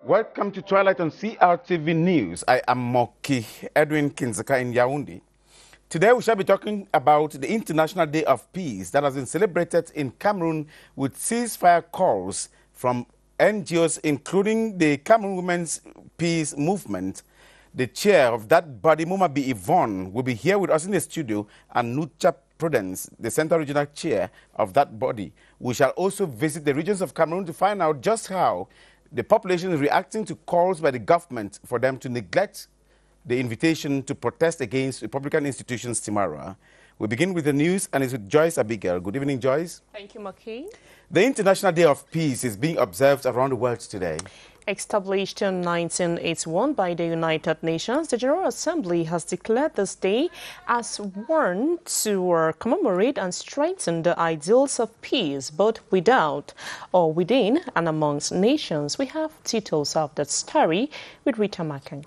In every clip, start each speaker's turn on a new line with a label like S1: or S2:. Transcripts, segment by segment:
S1: Welcome to Twilight on CRTV News. I am Moki Edwin Kinzaka in Yaoundé. Today we shall be talking about the International Day of Peace that has been celebrated in Cameroon with ceasefire calls from NGOs, including the Cameroon Women's Peace Movement. The chair of that body, Mumabi Yvonne, will be here with us in the studio, and Nucha Prudence, the Central Regional Chair of that body. We shall also visit the regions of Cameroon to find out just how the population is reacting to calls by the government for them to neglect the invitation to protest against Republican institutions tomorrow. We begin with the news, and it's with Joyce Abigail. Good evening, Joyce.
S2: Thank you, Maki.
S1: The International Day of Peace is being observed around the world today.
S2: Established in 1981 by the United Nations, the General Assembly has declared this day as one to commemorate and strengthen the ideals of peace, both without or within and amongst nations. We have details of that story with Rita Macken.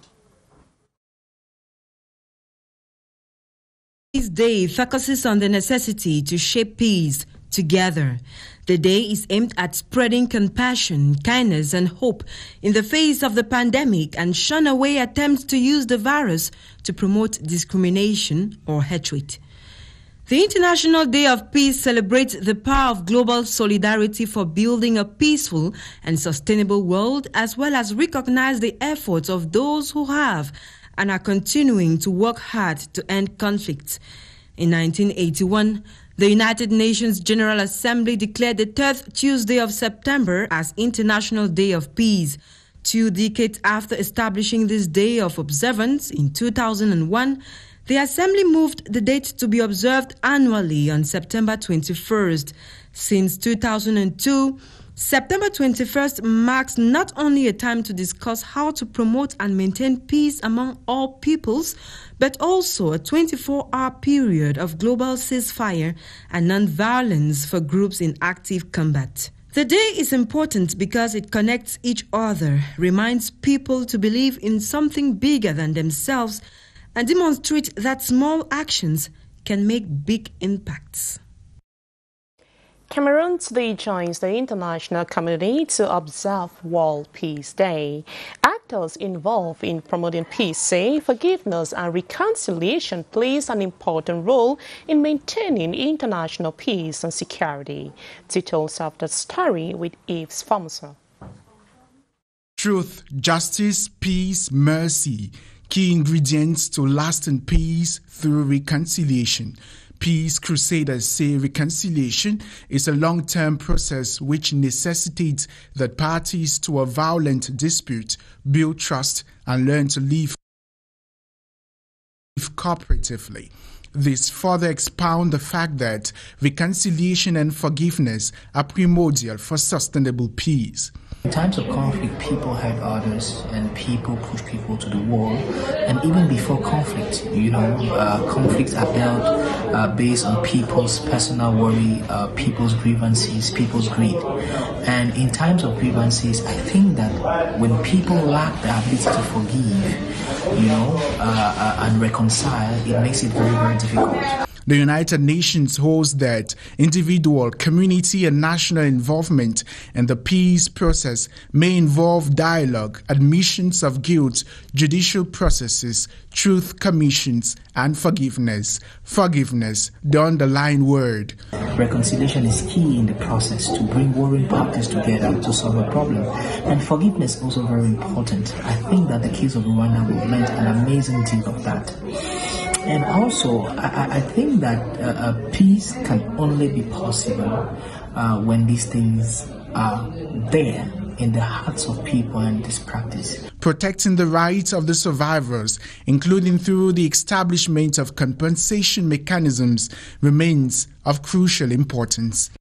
S3: This day focuses on the necessity to shape peace together. The day is aimed at spreading compassion, kindness, and hope in the face of the pandemic and shun away attempts to use the virus to promote discrimination or hatred. The International Day of Peace celebrates the power of global solidarity for building a peaceful and sustainable world, as well as recognize the efforts of those who have and are continuing to work hard to end conflicts. In 1981, the United Nations General Assembly declared the 3rd Tuesday of September as International Day of Peace. 2 decades after establishing this day of observance in 2001, the Assembly moved the date to be observed annually on September 21st. Since 2002, September 21st marks not only a time to discuss how to promote and maintain peace among all peoples, but also a 24-hour period of global ceasefire and non-violence for groups in active combat. The day is important because it connects each other, reminds people to believe in something bigger than themselves, and demonstrates that small actions can make big impacts.
S2: Cameroon today joins the international community to observe World Peace Day. Actors involved in promoting peace say forgiveness and reconciliation plays an important role in maintaining international peace and security. Details of the story with Yves Formosa.
S4: Truth, justice, peace, mercy, key ingredients to lasting peace through reconciliation. Peace crusaders say reconciliation is a long-term process which necessitates that parties to a violent dispute build trust and learn to live cooperatively. This further expounds the fact that reconciliation and forgiveness are primordial for sustainable peace.
S5: In times of conflict, people hurt others and people push people to the wall. And even before conflict, conflicts are held based on people's personal worry, people's grievances, people's greed. And in times of grievances, I think that when people lack the ability to forgive, and reconcile, it makes it very, very difficult.
S4: The United Nations holds that individual, community, and national involvement in the peace process may involve dialogue, admissions of guilt, judicial processes, truth commissions, and forgiveness. Forgiveness, the underlying word.
S5: Reconciliation is key in the process to bring warring parties together to solve a problem. And forgiveness is also very important. I think that the case of Rwanda will learn an amazing deal of that. And also, I think that peace can only be possible when these things are there in the hearts of people and this practice.
S4: Protecting the rights of the survivors, including through the establishment of compensation mechanisms, remains of crucial importance.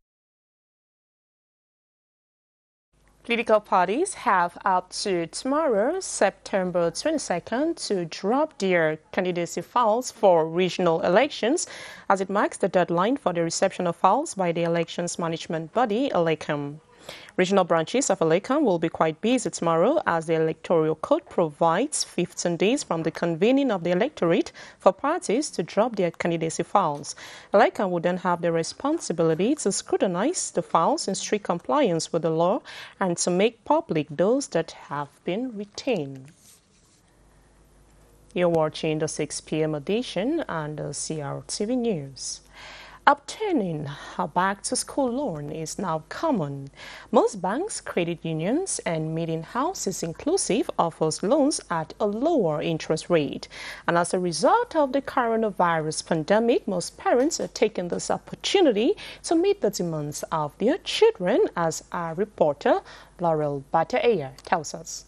S2: Political parties have up to tomorrow, September 22nd, to drop their candidacy files for regional elections, as it marks the deadline for the reception of files by the elections management body, ELECAM. Regional branches of Alekan will be quite busy tomorrow as the Electoral Code provides 15 days from the convening of the electorate for parties to drop their candidacy files. Alekan will then have the responsibility to scrutinize the files in strict compliance with the law and to make public those that have been retained. You're watching the 6 p.m. edition and the CRTV News. Obtaining a back-to-school loan is now common. Most banks, credit unions, and meeting houses inclusive offers loans at a lower interest rate. And as a result of the coronavirus pandemic, most parents are taking this opportunity to meet the demands of their children, as our reporter Laurel Bataeya tells us.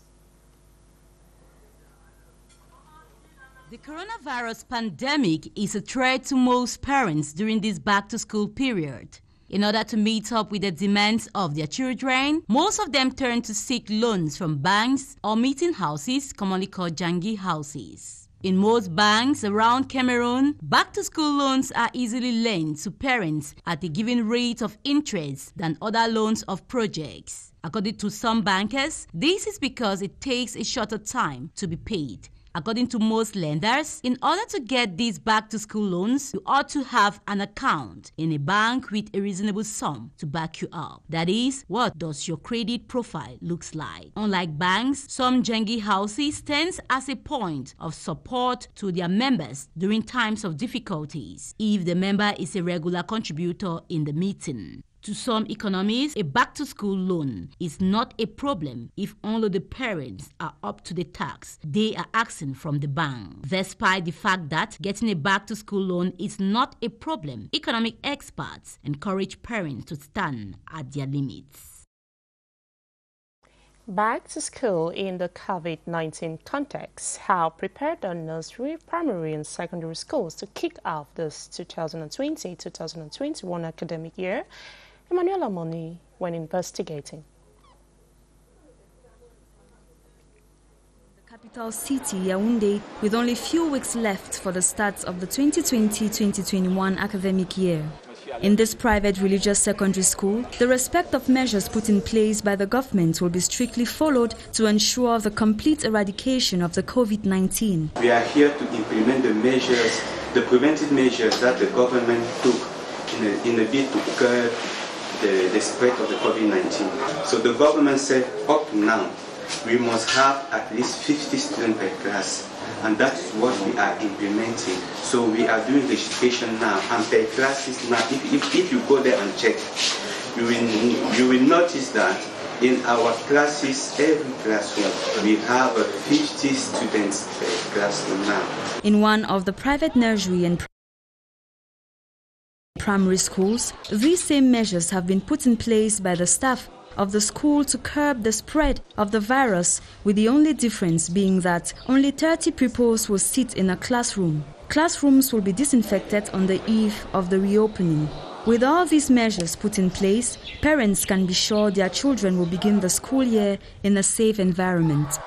S6: The coronavirus pandemic is a threat to most parents during this back-to-school period. In order to meet up with the demands of their children, most of them turn to seek loans from banks or meeting houses, commonly called jangi houses. In most banks around Cameroon, back-to-school loans are easily lent to parents at a given rate of interest than other loans of projects. According to some bankers, this is because it takes a shorter time to be paid. According to most lenders, in order to get these back-to-school loans, you ought to have an account in a bank with a reasonable sum to back you up. That is, what does your credit profile looks like? Unlike banks, some jangi houses stands as a point of support to their members during times of difficulties, if the member is a regular contributor in the meeting. To some economists, a back-to-school loan is not a problem if only the parents are up to the tax they are asking from the bank. Despite the fact that getting a back-to-school loan is not a problem, economic experts encourage parents to stand at their limits.
S2: Back to school in the COVID-19 context have prepared the nursery, primary and secondary schools to kick off this 2020-2021 academic year. Emmanuel Amoni when investigating.
S7: The capital city, Yaoundé, with only few weeks left for the start of the 2020-2021 academic year. In this private religious secondary school, the respective measures put in place by the government will be strictly followed to ensure the complete eradication of the COVID-19.
S8: We are here to implement the measures, the preventive measures that the government took in a bid to curb the spread of the COVID-19. So the government said up to now we must have at least 50 students per class, and that's what we are implementing. So we are doing registration now, and per classes now, if you go there and check, you will notice that in our classes, every classroom, we have 50 students per classroom now.
S7: In one of the private nursery and primary schools, these same measures have been put in place by the staff of the school to curb the spread of the virus, with the only difference being that only 30 pupils will sit in a classroom. Classrooms will be disinfected on the eve of the reopening. With all these measures put in place, parents can be sure their children will begin the school year in a safe environment.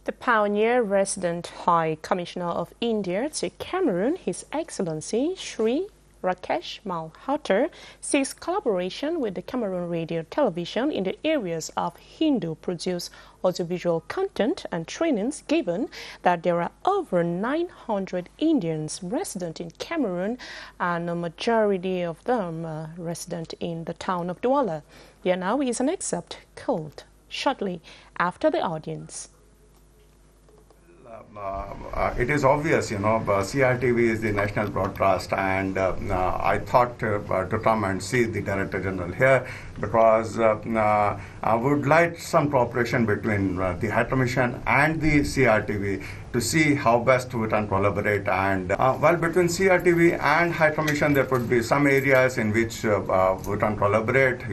S2: The pioneer resident High Commissioner of India to Cameroon, His Excellency Shri Rakesh Malhotra, seeks collaboration with the Cameroon Radio Television in the areas of Hindu-produced audiovisual content and trainings, given that there are over 900 Indians resident in Cameroon and a majority of them resident in the town of Douala. Here now is an excerpt called shortly after the audience.
S9: It is obvious, CRTV is the national broadcast, and I thought to come and see the Director General here because I would like some cooperation between the High Commission and the CRTV to see how best we can collaborate. And between CRTV and High Commission, there could be some areas in which we can collaborate.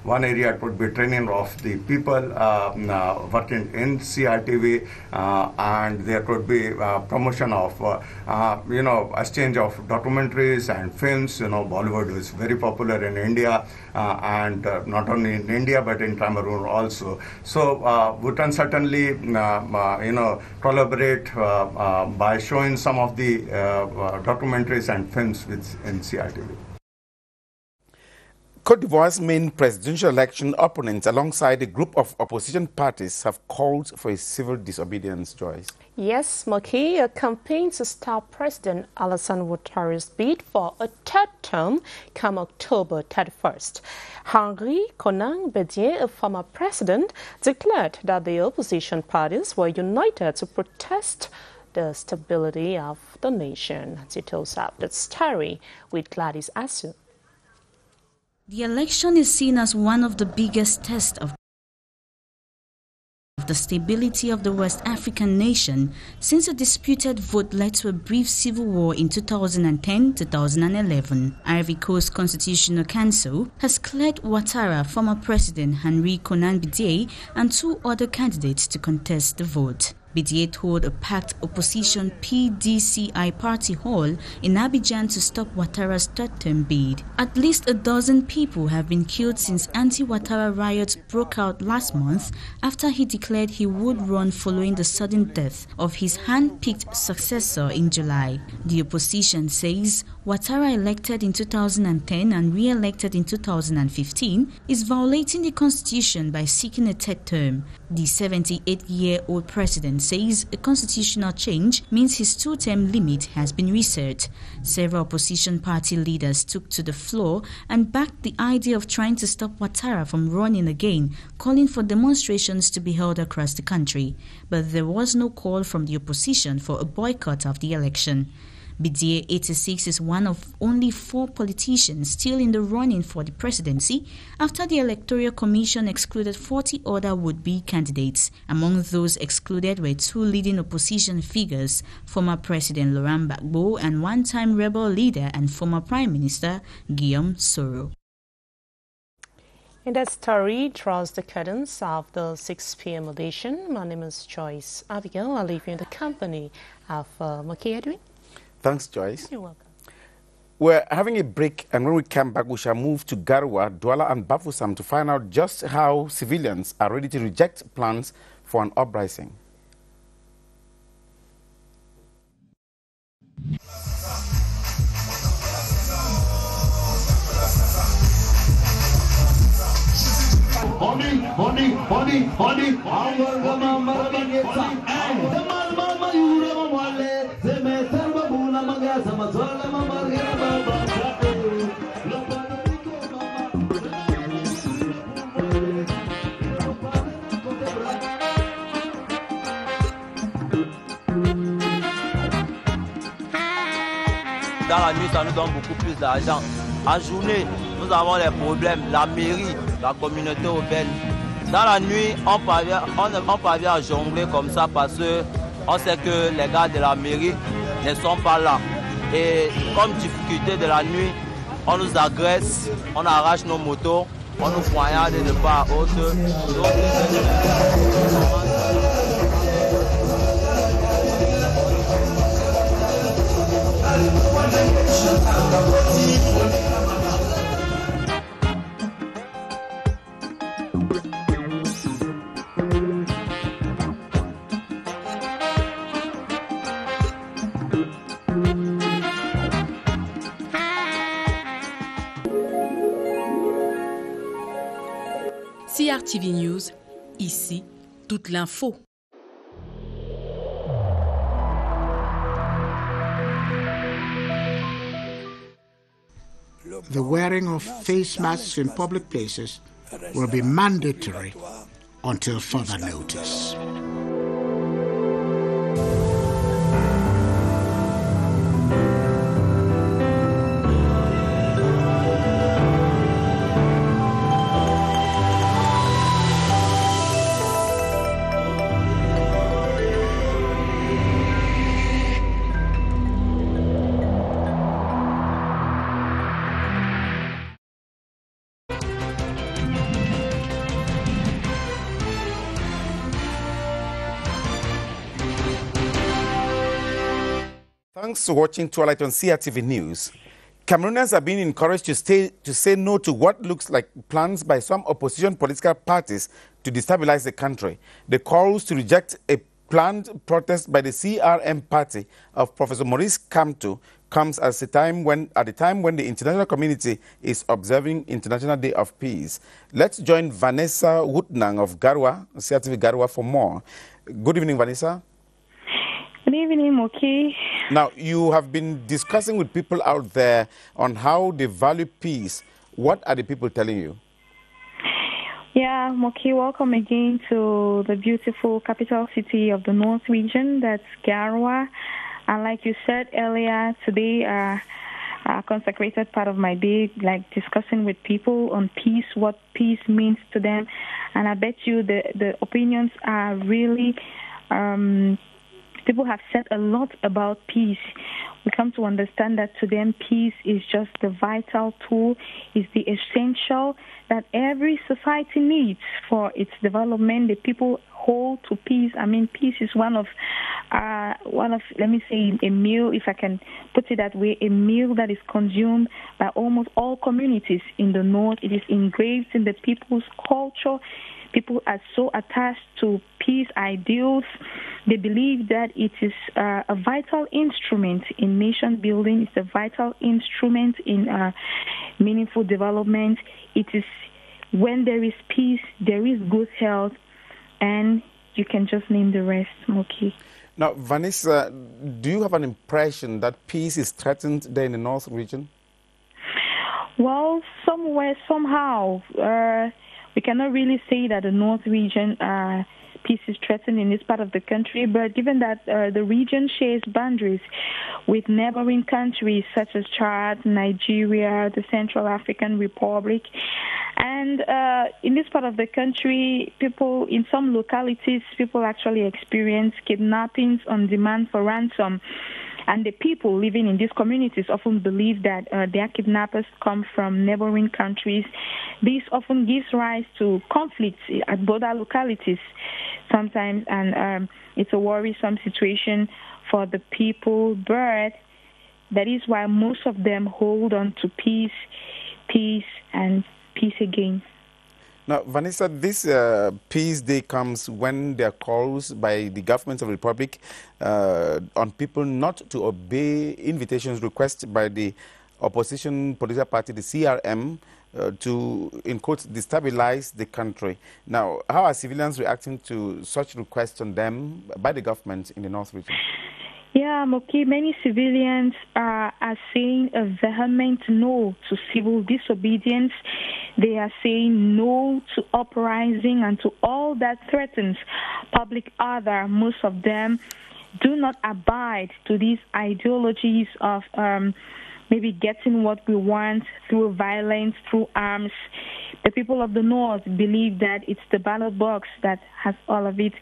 S9: One area could be training of the people working in CRTV, and there could be promotion of, exchange of documentaries and films. Bollywood is very popular in India, and not only in India but in Cameroon also. So we can certainly, collaborate by showing some of the documentaries and films in CRTV.
S1: Côte d'Ivoire's main presidential election opponents, alongside a group of opposition parties, have called for a civil disobedience, Joyce.
S2: Yes, Maki campaigns to stop President Alassane Ouattara's bid for a third term come October 31st. Henri Konan Bedie, a former president, declared that the opposition parties were united to protest the stability of the nation. Details of the story with Gladys Asu.
S7: The election is seen as one of the biggest tests of the stability of the West African nation since a disputed vote led to a brief civil war in 2010-2011. Ivory Coast Constitutional Council has cleared Ouattara, former President Henri Konan Bedie, and two other candidates to contest the vote. Bedie told a packed opposition PDCI party hall in Abidjan to stop Ouattara's third-term bid. At least a dozen people have been killed since anti-Ouattara riots broke out last month after he declared he would run following the sudden death of his hand-picked successor in July. The opposition says Ouattara, elected in 2010 and re-elected in 2015, is violating the constitution by seeking a third term. The 78-year-old president says a constitutional change means his two-term limit has been reset. Several opposition party leaders took to the floor and backed the idea of trying to stop Ouattara from running again, calling for demonstrations to be held across the country. But there was no call from the opposition for a boycott of the election. Bedie, 86, is one of only 4 politicians still in the running for the presidency after the Electoral Commission excluded 40 other would-be candidates. Among those excluded were 2 leading opposition figures, former President Laurent Gbagbo and one-time rebel leader and former Prime Minister Guillaume Soro.
S2: In that story draws the curtains of the 6 p.m. edition. My name is Joyce Abigail. I'll leave you in the company of Maki Edwin.
S1: Thanks, Joyce.
S2: You're welcome.
S1: We're having a break, and when we come back, we shall move to Garoua, Douala, and Bafoussam to find out just how civilians are ready to reject plans for an uprising.
S10: Dans la nuit, ça nous donne beaucoup plus d'argent. En journée, nous avons les problèmes, la mairie, la communauté urbaine. Dans la nuit, on parvient à jongler comme ça parce qu'on sait que les gars de la mairie ne sont pas là. Et comme difficulté de la nuit, on nous agresse, on arrache nos motos, on nous poignarde de part à autre.
S3: CRTV News, ici, toute l'info.
S11: The wearing of face masks in public places will be mandatory until further notice.
S1: Thanks for watching Twilight on CRTV News. Cameroonians are being encouraged to say no to what looks like plans by some opposition political parties to destabilize the country. The calls to reject a planned protest by the CRM party of Professor Maurice Kamto comes at the time when the international community is observing International Day of Peace. Let's join Vanessa Woodnang of Garwa, CRTV Garwa, for more. Good evening, Vanessa.
S12: Good evening, Moki.
S1: Now, you have been discussing with people out there on how they value peace. What are the people telling you?
S12: Yeah, Moki, welcome again to the beautiful capital city of the North region, that's Garwa. And like you said earlier, today a consecrated part of my day, like discussing with people on peace, what peace means to them. And I bet you the opinions are really... people have said a lot about peace. We come to understand that to them, peace is just the vital tool, is the essential that every society needs for its development. The people hold to peace. I mean, peace is one of, let me say, a meal, if I can put it that way, a meal that is consumed by almost all communities in the North. It is engraved in the people's culture. People are so attached to peace ideals. They believe that it is a vital instrument in nation building. It's a vital instrument in meaningful development. It is when there is peace, there is good health, and you can just name the rest, Moki.
S1: Now, Vanessa, do you have an impression that peace is threatened there in the North region?
S12: Well, somewhere, somehow. We cannot really say that the North region peace is threatened in this part of the country, but given that the region shares boundaries with neighboring countries such as Chad, Nigeria, the Central African Republic, and in this part of the country, people in some localities, people actually experience kidnappings on demand for ransom. And the people living in these communities often believe that their kidnappers come from neighboring countries. This often gives rise to conflicts at border localities sometimes, and it's a worrisome situation for the people. But that is why most of them hold on to peace, and peace again.
S1: Now, Vanessa, this Peace Day comes when there are calls by the government of the Republic on people not to obey invitations requested by the opposition political party, the CRM, to, in quotes, destabilize the country. Now, how are civilians reacting to such requests on them by the government in the North region?
S12: Yeah, Moki, many civilians are saying a vehement no to civil disobedience. They are saying no to uprising and to all that threatens public order. Most of them do not abide to these ideologies of maybe getting what we want through violence, through arms. The people of the North believe that it's the ballot box that has all of it,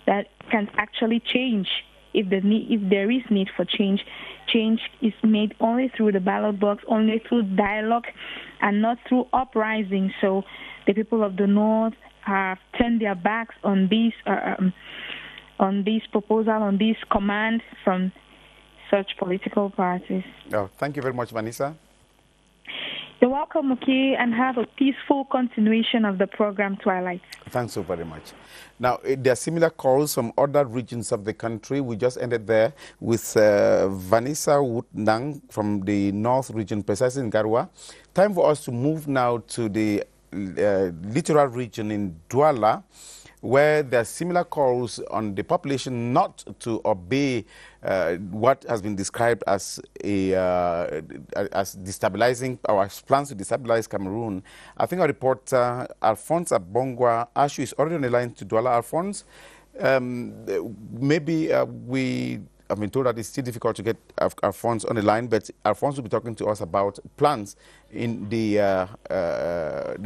S12: that can actually change. If there is need for change, change is made only through the ballot box, only through dialogue, and not through uprising. So the people of the North have turned their backs on this proposal, on this command from such political parties.
S1: Oh, thank you very much, Vanessa.
S12: You're welcome, Moki, and have a peaceful continuation of the program, Twilight.
S1: Thanks so very much. Now, there are similar calls from other regions of the country. We just ended there with Vanessa Woodnang from the North region, precisely in Garwa. Time for us to move now to the littoral region in Douala, where there are similar calls on the population not to obey what has been described as as destabilizing, our plans to destabilize Cameroon. I think our reporter Alphonse Abongwa Ashu is already on the line to Douala. Alphonse, maybe we have been told that it's still difficult to get Alphonse on the line, but Alphonse will be talking to us about plans in the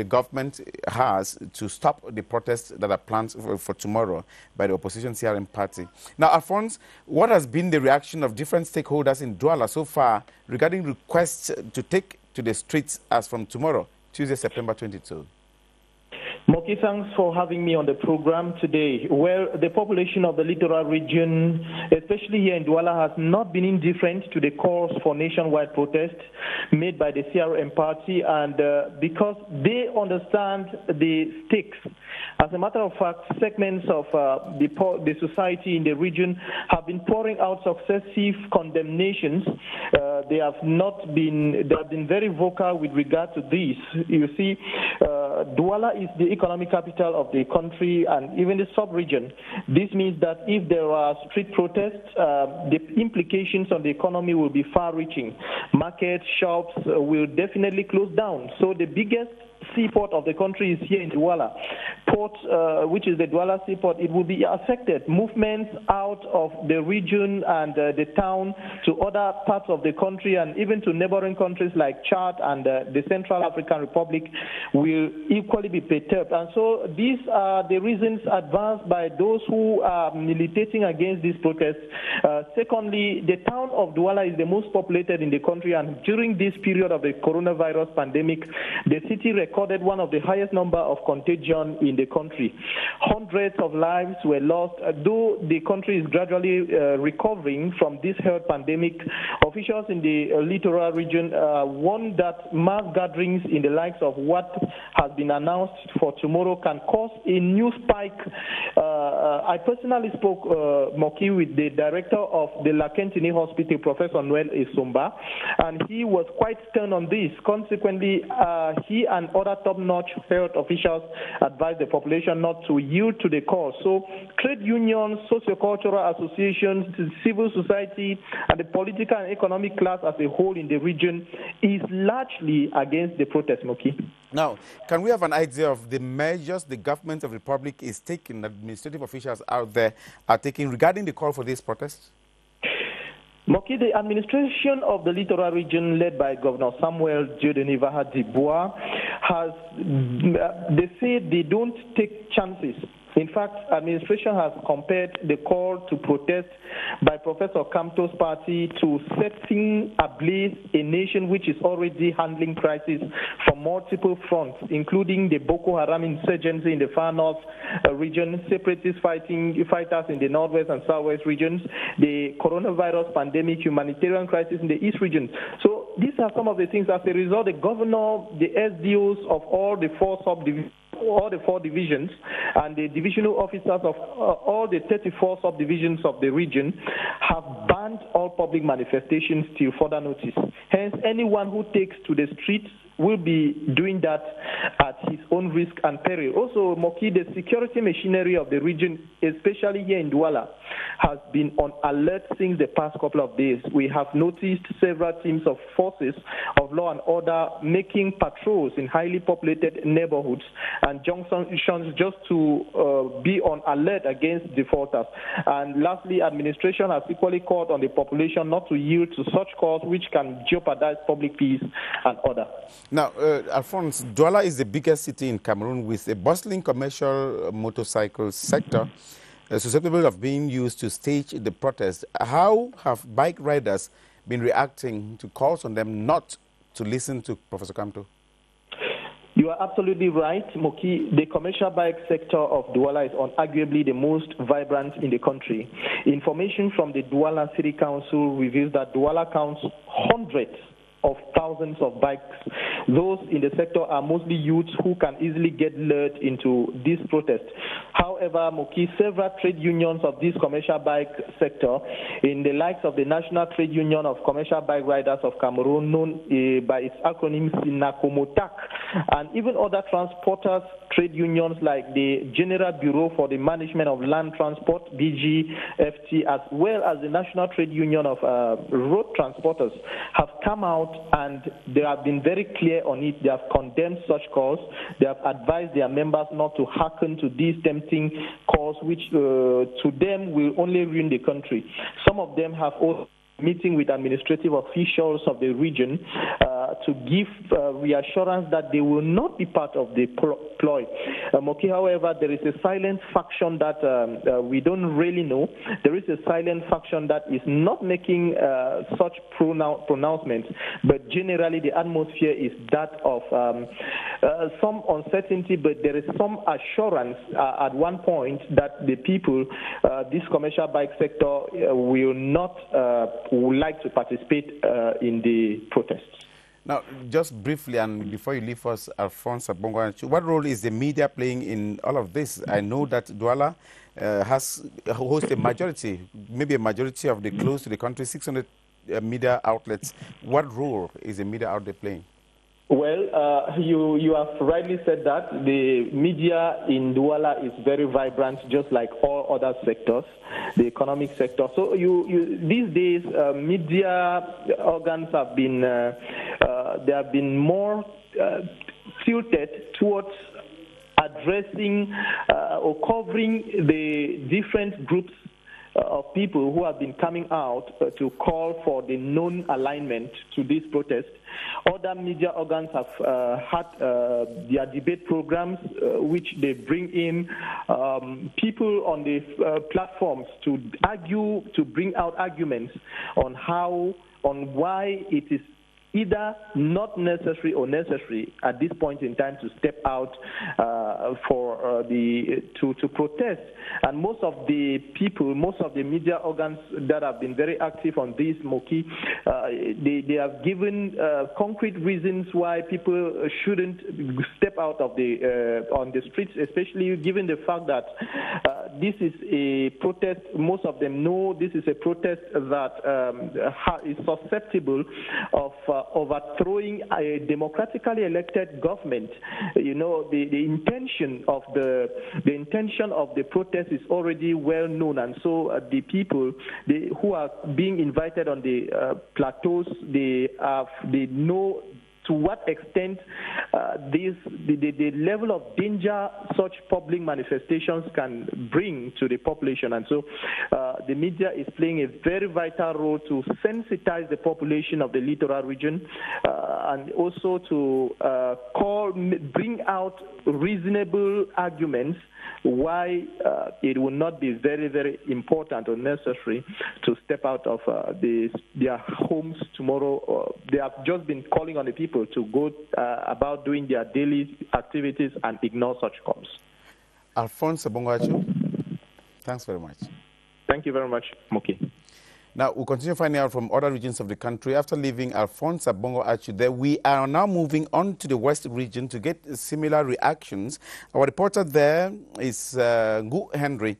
S1: government has to stop the protests that are planned for tomorrow by the opposition CRM party. Now, Alphonse, what has been the reaction of different stakeholders in Douala so far regarding requests to take to the streets as from tomorrow, Tuesday, September 22?
S13: Moki, thanks for having me on the program today. Well, the population of the littoral region, especially here in Douala, has not been indifferent to the calls for nationwide protest made by the CRM party, and because they understand the stakes As a matter of fact, segments of the society in the region have been pouring out successive condemnations. They have been very vocal with regard to this. You see, Douala is the economic capital of the country and even the sub-region. This means that if there are street protests, the implications on the economy will be far-reaching. Markets, shops will definitely close down. So the biggest seaport of the country is here in Douala. Port, which is the Douala seaport, it will be affected. Movements out of the region and the town to other parts of the country and even to neighboring countries like Chad and the Central African Republic will equally be perturbed. And so these are the reasons advanced by those who are militating against these protests. Secondly, the town of Douala is the most populated in the country, and during this period of the coronavirus pandemic, the city recorded one of the highest number of contagion in the country. Hundreds of lives were lost. Though the country is gradually recovering from this health pandemic, officials in the littoral region warn that mass gatherings in the likes of what has been announced for tomorrow can cause a new spike. I personally spoke, Moki, with the director of the Lakentini Hospital, Professor Noel Esumba, and he was quite stern on this. Consequently, he and other top-notch health officials advised the population not to yield to the cause. So trade unions, sociocultural associations, civil society, and the political and economic class as a whole in the region is largely against the protest, Moki.
S1: Now, can we have an idea of the measures the government of the Republic is taking, administrative officials out there are taking regarding the call for these protests?
S13: Moki, the administration of the littoral region led by Governor Samuel Diodenivaha Dibois they say they don't take chances. In fact, administration has compared the call to protest by Professor Kamto's party to setting ablaze a nation which is already handling crisis from multiple fronts, including the Boko Haram insurgency in the far north region, separatist fighters in the northwest and southwest regions, the coronavirus pandemic, humanitarian crisis in the east region. So these are some of the things. As a result, the governor, the SDOs of all the four divisions and the divisional officers of all the 34 subdivisions of the region have banned all public manifestations till further notice. Hence, anyone who takes to the streets will be doing that at his own risk and peril. Also, Moki, the security machinery of the region, especially here in Douala, has been on alert since the past couple of days. We have noticed several teams of forces of law and order making patrols in highly populated neighborhoods and junctions just to be on alert against defaulters. And lastly, administration has equally called on the population not to yield to such calls which can jeopardize public peace and order.
S1: Now, Alphonse, Douala is the biggest city in Cameroon with a bustling commercial motorcycle sector susceptible of being used to stage the protest. How have bike riders been reacting to calls on them not to listen to Professor Kamto?
S13: You are absolutely right, Moki. The commercial bike sector of Douala is arguably the most vibrant in the country. Information from the Douala City Council reveals that Douala counts hundreds of thousands of bikes. Those in the sector are mostly youths who can easily get lured into this protest. However, Moki, several trade unions of this commercial bike sector, in the likes of the National Trade Union of Commercial Bike Riders of Cameroon, known by its acronym SINACOMOTAC, and even other transporters trade unions like the General Bureau for the Management of Land Transport, BGFT, as well as the National Trade Union of Road Transporters, have come out and they have been very clear on it. They have condemned such calls. They have advised their members not to hearken to these tempting calls, which to them will only ruin the country. Some of them have also meeting with administrative officials of the region to give reassurance that they will not be part of the ploy. Moki, however, there is a silent faction that we don't really know. There is a silent faction that is not making such pronouncements, but generally the atmosphere is that of some uncertainty, but there is some assurance at one point that the people, this commercial bike sector, will not would like to participate in the protests.
S1: Now, just briefly, and before you leave us, Alphonse Abongo-Achu, what role is the media playing in all of this? I know that Douala hosts a majority, maybe a majority of the close to the country, 600 media outlets. What role is the media out there playing?
S13: Well, you have rightly said that the media in Douala is very vibrant, just like all other sectors, the economic sector. So these days, media organs have been they have been more tilted towards addressing or covering the different groups of people who have been coming out to call for the non-alignment to this protest. Other media organs have had their debate programs, which they bring in people on the platforms to argue, to bring out arguments on why it is either not necessary or necessary at this point in time to step out to protest. And most of the people, most of the media organs that have been very active on this, Moki, they have given concrete reasons why people shouldn't step out of on the streets, especially given the fact that this is a protest. Most of them know this is a protest that is susceptible of overthrowing a democratically elected government. You know, the intention of the protest is already well known, and so the people who are being invited on the plateaus, they know to what extent the level of danger such public manifestations can bring to the population. And so the media is playing a very vital role to sensitize the population of the littoral region and also to bring out reasonable arguments why it will not be very, very important or necessary to step out of their homes tomorrow. They have just been calling on the people to go about doing their daily activities and ignore such calls.
S1: Alphonse Abongo-Achu, thanks very much.
S13: Thank you very much, Moki.
S1: Now, we'll continue finding out from other regions of the country. After leaving Alphonse Abongo-Achu there, we are now moving on to the West region to get similar reactions. Our reporter there is Ngu Henry.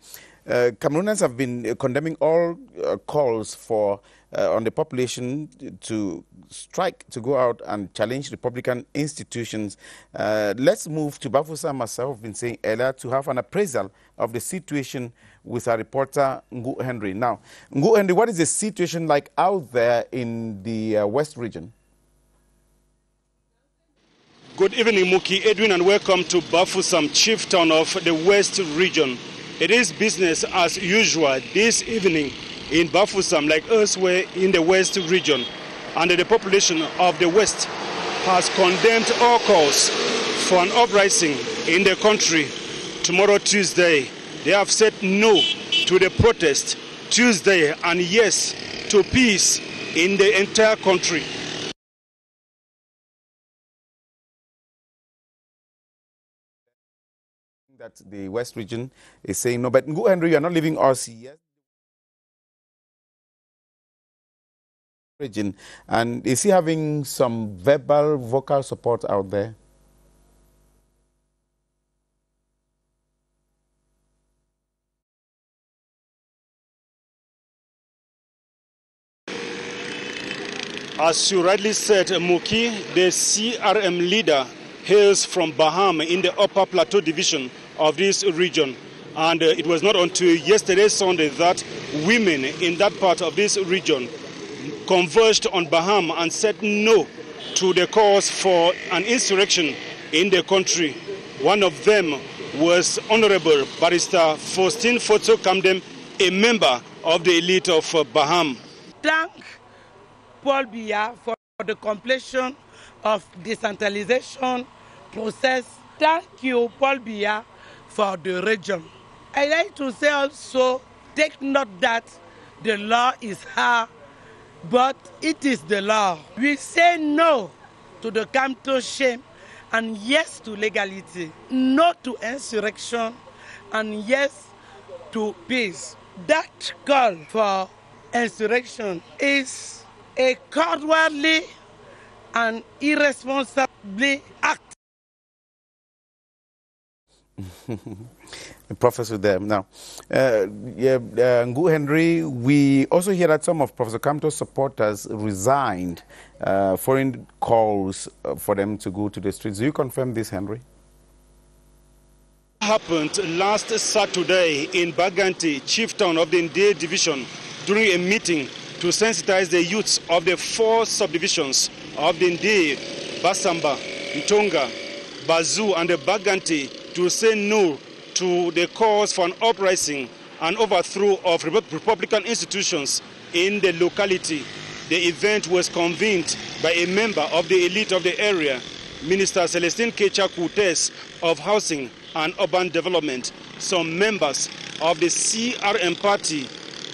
S1: Cameroonians have been condemning all calls for on the population to strike, to go out and challenge Republican institutions. Let's move to Bafoussam, myself, have been saying earlier, to have an appraisal of the situation with our reporter Ngu Henry. Now, Ngu Henry, what is the situation like out there in the West region?
S14: Good evening, Muki, Edwin, and welcome to Bafoussam, chief town of the West region. It is business as usual this evening in Bafoussam, like elsewhere in the West region. And the population of the West has condemned all calls for an uprising in the country tomorrow, Tuesday. They have said no to the protest Tuesday and yes to peace in the entire country.
S1: That the West region is saying no, but Ngu Henry, you are not leaving us yet. Region, and is he having some vocal support out there?
S14: As you rightly said, Muki, the CRM leader hails from Baham in the Upper Plateau division of this region. And it was not until yesterday, Sunday, that women in that part of this region converged on Baham and said no to the calls for an insurrection in the country. One of them was Honorable Barrister Faustin Foto Kamdem, a member of the elite of Baham.
S15: Thank Paul Biya for the completion of decentralization process. Thank you, Paul Biya, for the region. I like to say also, take note that the law is hard, but it is the law. We say no to the capital shame and yes to legality, no to insurrection and yes to peace. That call for insurrection is a cowardly and irresponsibly act.
S1: Professor there. Now, Ngu Henry, we also hear that some of Professor Kamto's supporters resigned following calls for them to go to the streets. Do you confirm this, Henry?
S14: Happened last Saturday in Baganti, chieftain of the Ndé division, during a meeting to sensitize the youths of the 4 subdivisions of the Ndé, Basamba, Ntonga, Bazu, and the Baganti to say no to the calls for an uprising and overthrow of Republican institutions in the locality. The event was convened by a member of the elite of the area, Minister Celestine Kecha Kutes of Housing and Urban Development. Some members of the CRM party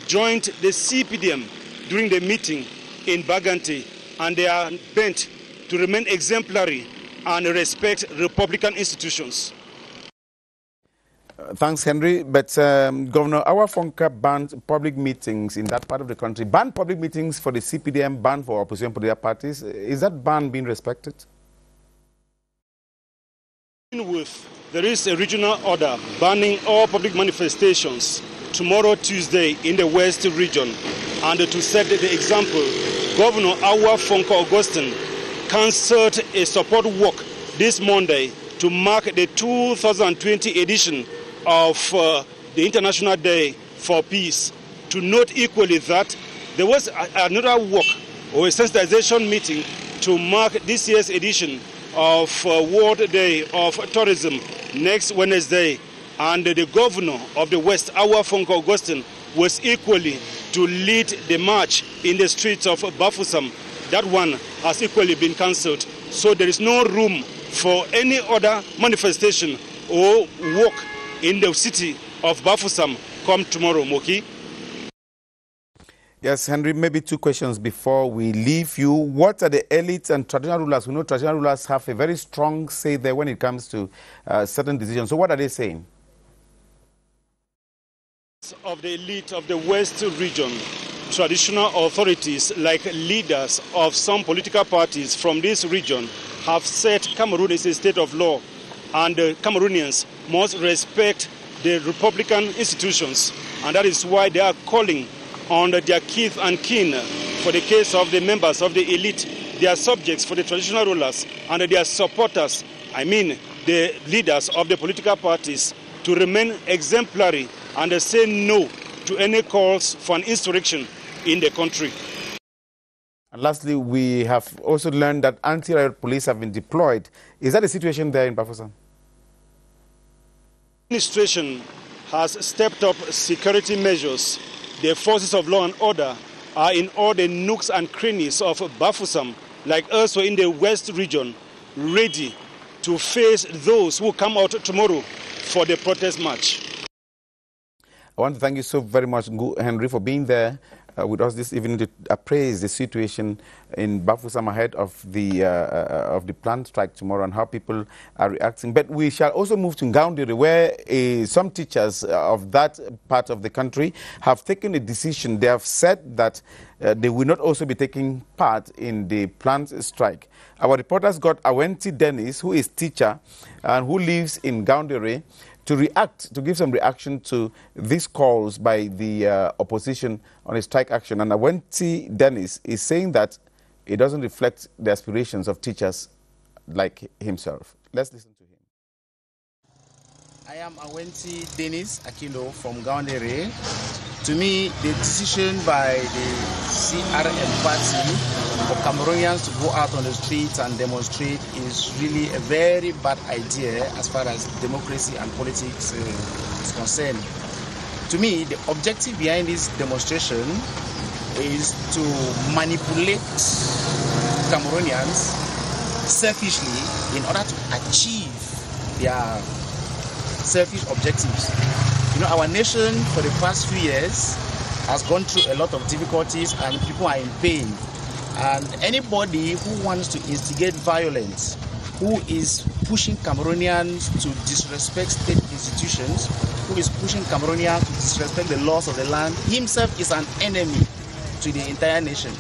S14: joined the CPDM during the meeting in Baganti, and they are bent to remain exemplary and respect Republican institutions.
S1: Thanks, Henry. But Governor Awafonka banned public meetings in that part of the country. Banned public meetings for the CPDM, banned for opposition political parties. Is that ban being respected?
S14: There is a regional order banning all public manifestations tomorrow, Tuesday, in the West region. And to set the example, Governor Awafonka Augustine cancelled a support walk this Monday to mark the 2020 edition of the International Day for Peace. To note equally that there was another walk or a sensitization meeting to mark this year's edition of World Day of Tourism next Wednesday. And the governor of the West, Awafonka Augustine, was equally to lead the march in the streets of Bafoussam. That one has equally been cancelled. So there is no room for any other manifestation or walk in the city of Bafoussam come tomorrow, Moki.
S1: Yes, Henry, maybe 2 questions before we leave you. What are the elites and traditional rulers? We know traditional rulers have a very strong say there when it comes to certain decisions. So what are they saying?
S14: Of the elite of the West region, traditional authorities like leaders of some political parties from this region have said Cameroon is a state of law and Cameroonians must respect the Republican institutions, and that is why they are calling on their kith and kin for the case of the members of the elite, their subjects for the traditional rulers, and their supporters, I mean the leaders of the political parties, to remain exemplary and say no to any calls for an insurrection in the country.
S1: And lastly, we have also learned that anti-riot police have been deployed. Is that the situation there in Bafoussam?
S14: The administration has stepped up security measures. The forces of law and order are in all the nooks and crannies of Bafoussam, like also in the West region, ready to face those who come out tomorrow for the protest march.
S1: I want to thank you so very much, Henry, for being there with us this evening to appraise the situation in Bafoussam ahead of the planned strike tomorrow and how people are reacting. But we shall also move to Ngaoundéré, where some teachers of that part of the country have taken a decision. They have said that they will not also be taking part in the planned strike. Our reporters got Awenti Dennis, who is teacher and who lives in Ngaoundéré, to give some reaction to these calls by the opposition on a strike action. And Awenti Dennis is saying that it doesn't reflect the aspirations of teachers like himself. Let's listen to him.
S16: I am Awenti Dennis Akilo from Ngaoundéré. To me, the decision by the CRM party for Cameroonians to go out on the streets and demonstrate is really a very bad idea as far as democracy and politics is concerned. To me, the objective behind this demonstration is to manipulate Cameroonians selfishly in order to achieve their selfish objectives. You know, our nation for the past few years has gone through a lot of difficulties and people are in pain. And anybody who wants to instigate violence, who is pushing Cameroonians to disrespect state institutions, who is pushing Cameroonians to disrespect the laws of the land, himself is an enemy to the entire nation.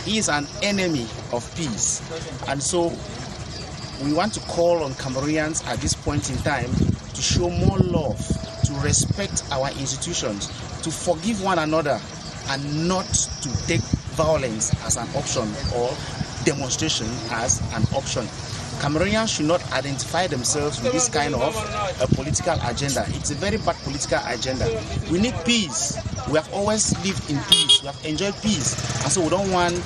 S16: he is an enemy of peace. And so we want to call on Cameroonians at this point in time to show more love, to respect our institutions, to forgive one another, and not to take violence as an option or demonstration as an option. Cameroonians should not identify themselves with this kind of a political agenda. It's a very bad political agenda. We need peace. We have always lived in peace. We have enjoyed peace. And so we don't want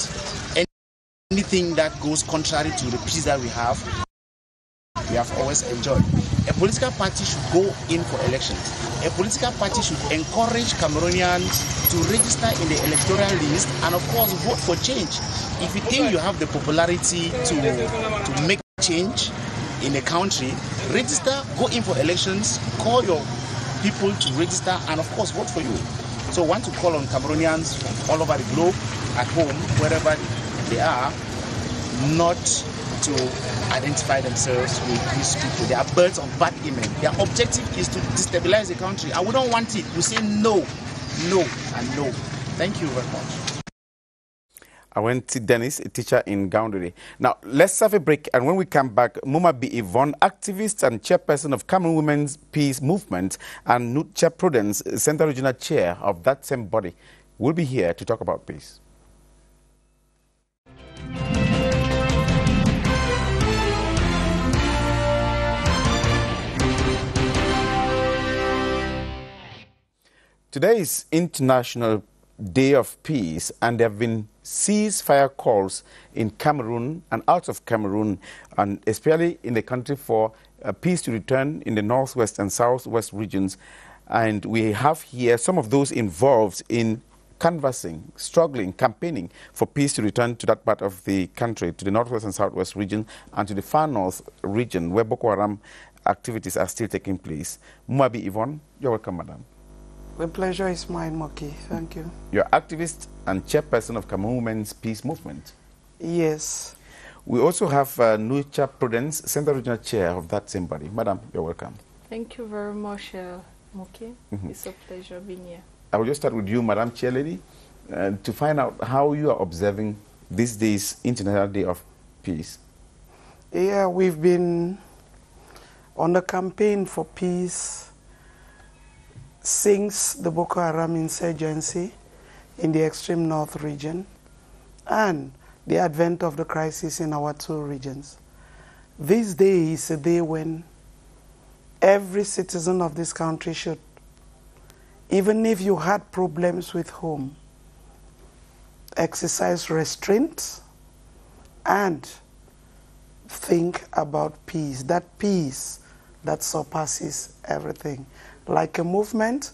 S16: anything that goes contrary to the peace that we have always enjoyed. A political party should go in for elections. A political party should encourage Cameroonians to register in the electoral list and, of course, vote for change. If you think you have the popularity to make change in a country, register, go in for elections, call your people to register, and, of course, vote for you. So I want to call on Cameroonians from all over the globe, at home, wherever they are, not to identify themselves with these people. They are birds of bad image. Their objective is to destabilize the country, and we don't want it. We say no, no, and no. Thank you very much.
S1: I went to Dennis, a teacher in Gaundere. Now, let's have a break, and when we come back, Muma B. Yvonne, activist and chairperson of Cameroon Women's Peace Movement, and Nucha Prudence, Central Regional Chair of that same body, will be here to talk about peace. Today is International Day of Peace, and there have been ceasefire calls in Cameroon and out of Cameroon, and especially in the country, for peace to return in the northwest and southwest regions. And we have here some of those involved in canvassing, struggling, campaigning for peace to return to that part of the country, to the northwest and southwest region, and to the far north region where Boko Haram activities are still taking place. Muabi Yvonne, you're welcome, madam.
S17: The pleasure is mine, Moki. Thank you.
S1: You're activist and chairperson of Cameroon Women's Peace Movement.
S17: Yes.
S1: We also have Nucha Prudence, Central Regional Chair of that same body. Madam, you're welcome.
S18: Thank you very much, Moki. It's a pleasure being here.
S1: I will just start with you, Madam Chair Lady, to find out how you are observing this day's International Day of Peace.
S17: Yeah, we've been on the campaign for peace since the Boko Haram insurgency in the extreme north region and the advent of the crisis in our two regions. This day is a day when every citizen of this country should, even if you had problems with home, exercise restraint and think about peace, that peace that surpasses everything. Like a movement,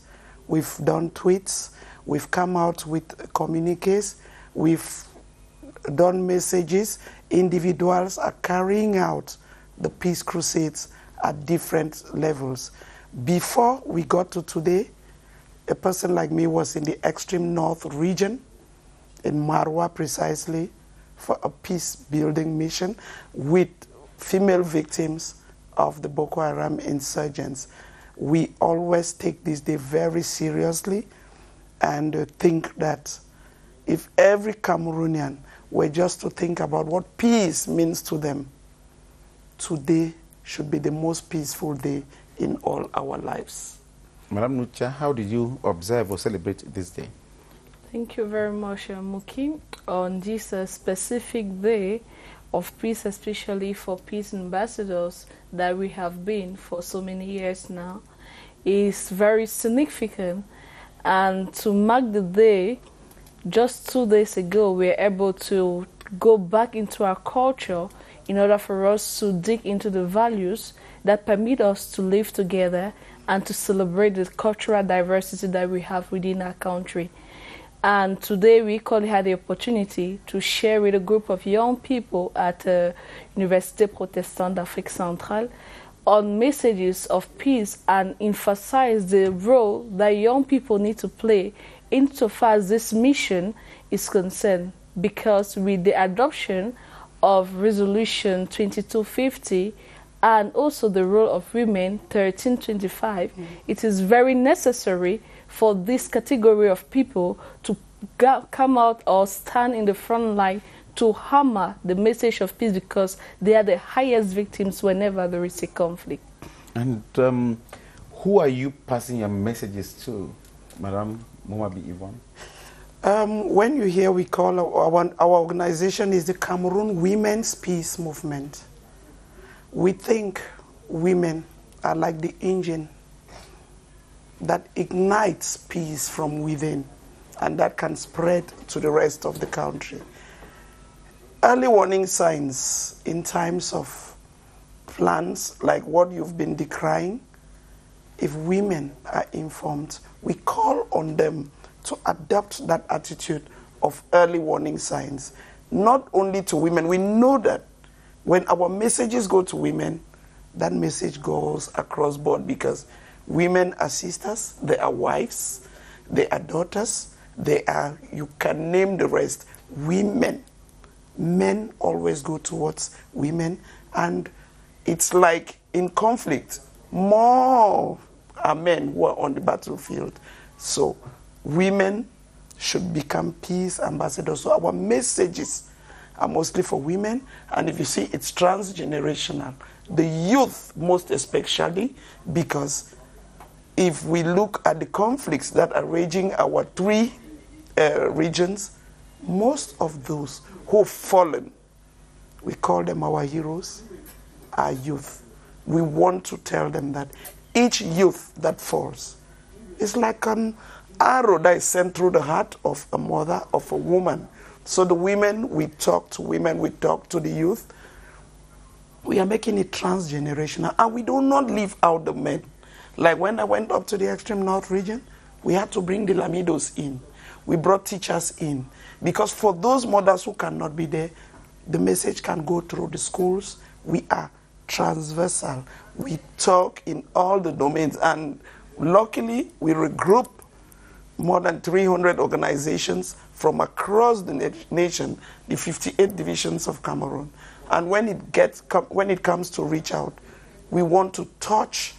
S17: we've done tweets, we've come out with communiques, we've done messages. Individuals are carrying out the peace crusades at different levels. Before we got to today, a person like me was in the extreme north region, in Marwa precisely, for a peace-building mission with female victims of the Boko Haram insurgents. We always take this day very seriously and think that if every Cameroonian were just to think about what peace means to them, today should be the most peaceful day in all our lives.
S1: Madam Nucha, how did you observe or celebrate this day?
S18: Thank you very much, Muki. On this specific day of peace, especially for peace ambassadors that we have been for so many years now, is very significant. And to mark the day, just 2 days ago, we were able to go back into our culture in order for us to dig into the values that permit us to live together and to celebrate the cultural diversity that we have within our country. And today we equally had the opportunity to share with a group of young people at Université Protestante d'Afrique Centrale on messages of peace and emphasize the role that young people need to play insofar as this mission is concerned. Because with the adoption of Resolution 2250 and also the role of women 1325, it is very necessary for this category of people to come out or stand in the front line to hammer the message of peace, because they are the highest victims whenever there is a conflict.
S1: And who are you passing your messages to, Madam Momabi Yvonne?
S17: When you hear, we call our organization is the Cameroon Women's Peace Movement. We think women are like the engine that ignites peace from within, and that can spread to the rest of the country. Early warning signs in times of plans like what you've been decrying, if women are informed, we call on them to adopt that attitude of early warning signs. Not only to women, we know that when our messages go to women, that message goes across board, because women are sisters, they are wives, they are daughters, they are, you can name the rest, women. Men always go towards women, and it's like in conflict, more are men who are on the battlefield. So women should become peace ambassadors. So our messages are mostly for women, and if you see, it's transgenerational. The youth most especially, because if we look at the conflicts that are raging our three regions, most of those who've fallen, we call them our heroes, are youth. We want to tell them that each youth that falls is like an arrow that is sent through the heart of a mother, of a woman. So the women, we talk to women, we talk to the youth. We are making it transgenerational, and we do not leave out the men. Like when I went up to the extreme north region, we had to bring the Lamidos in. We brought teachers in, because for those mothers who cannot be there, the message can go through the schools. We are transversal. We talk in all the domains, and luckily we regroup more than 300 organizations from across the nation, the 58 divisions of Cameroon. And when it comes to reach out, we want to touch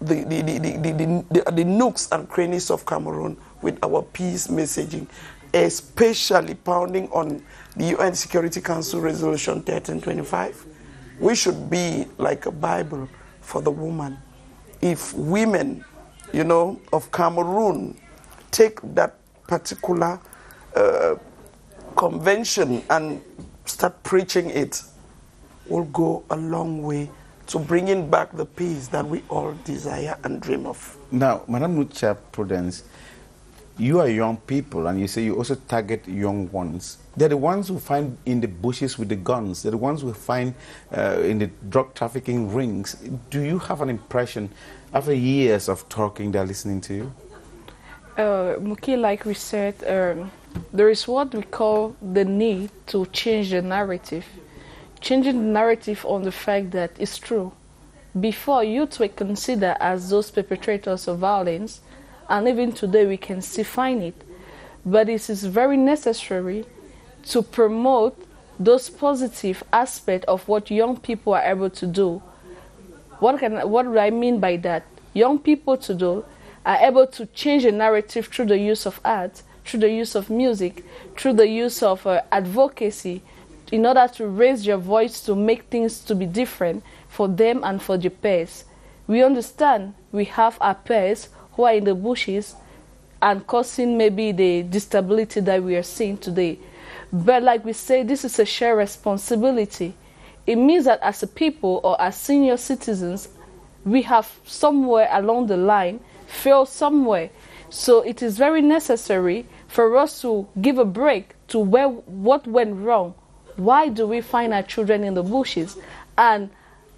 S17: the nooks and crannies of Cameroon with our peace messaging, especially pounding on the UN Security Council Resolution 1325. We should be like a Bible for the woman. If women, of Cameroon take that particular convention and start preaching it, will go a long way to bringing back the peace that we all desire and dream of.
S1: Now, Madam Nucha Prudence, you are young people, and you say you also target young ones. They're the ones who find in the bushes with the guns. They're the ones who find in the drug trafficking rings. Do you have an impression, after years of talking, they're listening to you?
S18: Muki, like we said, there is what we call the need to change the narrative. Changing the narrative on the fact that it's true. Before, youth were considered as those perpetrators of violence, and even today we can still find it. But it is very necessary to promote those positive aspects of what young people are able to do. What do I mean by that? Young people today are able to change the narrative through the use of art, through the use of music, through the use of advocacy, in order to raise your voice to make things to be different for them and for their peers. We understand we have our peers who are in the bushes and causing maybe the instability that we are seeing today. But like we say, this is a shared responsibility. It means that as a people or as senior citizens, we have somewhere along the line failed somewhere. So it is very necessary for us to give a break to what went wrong. Why do we find our children in the bushes? And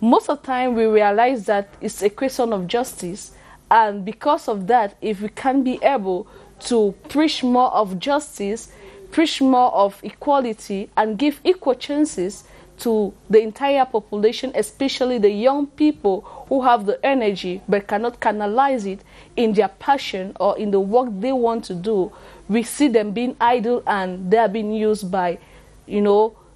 S18: most of the time we realize that it's a question of justice. And because of that, if we can be able to preach more of justice, preach more of equality, and give equal chances to the entire population, especially the young people who have the energy but cannot canalize it in their passion or in the work they want to do, we see them being idle and they are being used by,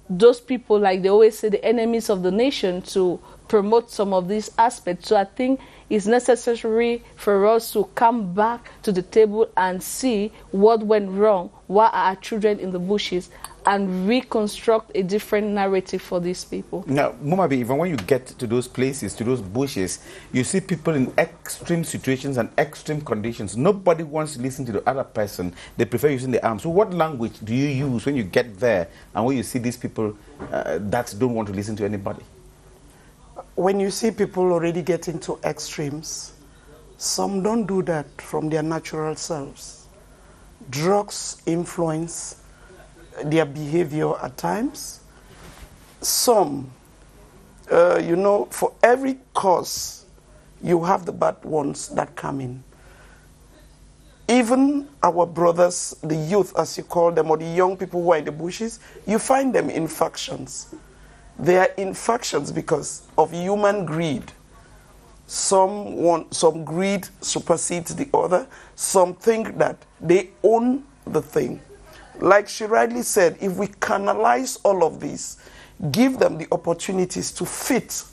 S18: those people, like they always say, the enemies of the nation, to promote some of these aspects. So I think it's necessary for us to come back to the table and see what went wrong, why are our children in the bushes, and reconstruct a different narrative for these people.
S1: Now, Mumabi, even when you get to those places, to those bushes, you see people in extreme situations and extreme conditions. Nobody wants to listen to the other person. They prefer using the arms. So what language do you use when you get there and when you see these people that don't want to listen to anybody?
S17: When you see people already getting to extremes, some don't do that from their natural selves. Drugs influence their behavior at times. Some, you know, for every cause, you have the bad ones that come in. Even our brothers, the youth as you call them, or the young people who are in the bushes, you find them in factions. They are in factions because of human greed. Some greed supersedes the other. Some think that they own the thing. Like she rightly said, if we canalize all of this, give them the opportunities to fit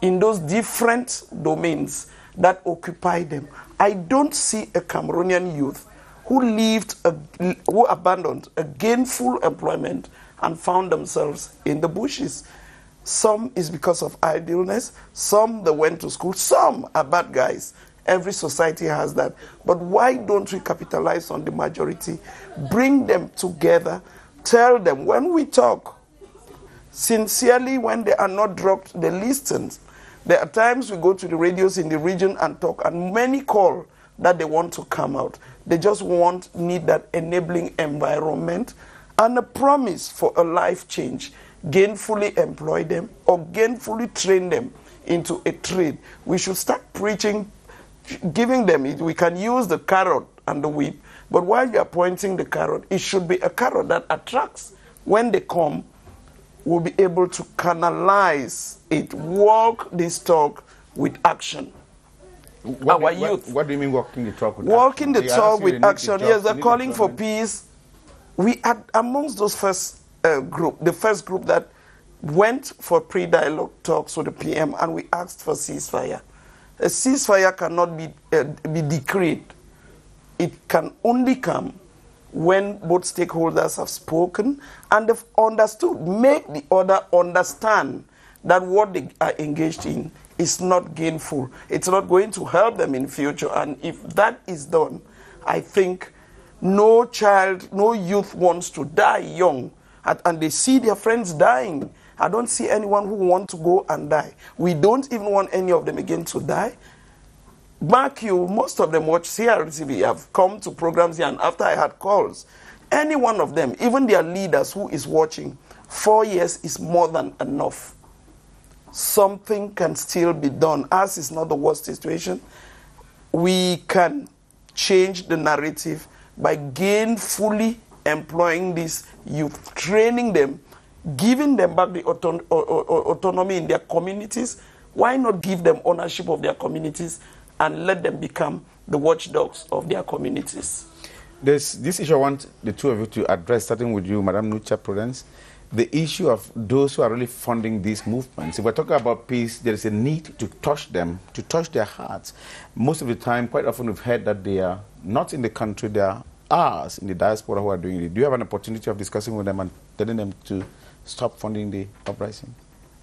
S17: in those different domains that occupy them. I don't see a Cameroonian youth who abandoned a gainful employment and found themselves in the bushes. Some is because of idleness, some they went to school, some are bad guys. Every society has that. But why don't we capitalize on the majority, bring them together, tell them when we talk, sincerely when they are not dropped, they listen. There are times we go to the radios in the region and talk, and many call that they want to come out. They just need that enabling environment and a promise for a life change. Gainfully employ them or gainfully train them into a trade. We should start preaching, giving them it. We can use the carrot and the whip, but while you are pointing the carrot, it should be a carrot that attracts. When they come, we'll be able to canalize it, walk this talk with action. Our youth.
S1: What do you mean walking the talk with
S17: walking
S1: action?
S17: The talk with action. Yes, they're calling for peace. We are amongst those first group, the first group that went for pre-dialogue talks with the PM, and we asked for ceasefire. A ceasefire cannot be decreed. It can only come when both stakeholders have spoken and have understood, make the other understand that what they are engaged in is not gainful. It's not going to help them in future. And if that is done, I think no child, no youth wants to die young, and they see their friends dying. I don't see anyone who wants to go and die. We don't even want any of them again to die. Mark you, most of them watch CRTV, have come to programs here, and after I had calls, any one of them, even their leaders who is watching, 4 years is more than enough. Something can still be done. Ours is not the worst situation. We can change the narrative by gainfully employing these youth, training them, giving them back the autonomy in their communities. Why not give them ownership of their communities and let them become the watchdogs of their communities?
S1: This issue I want the two of you to address, starting with you, Madame Nucha Prudence. The issue of those who are really funding these movements. If we're talking about peace, there is a need to touch them, to touch their hearts. Most of the time, quite often we've heard that they are not in the country, they are ours in the diaspora who are doing it. Do you have an opportunity of discussing with them and telling them to stop funding the uprising?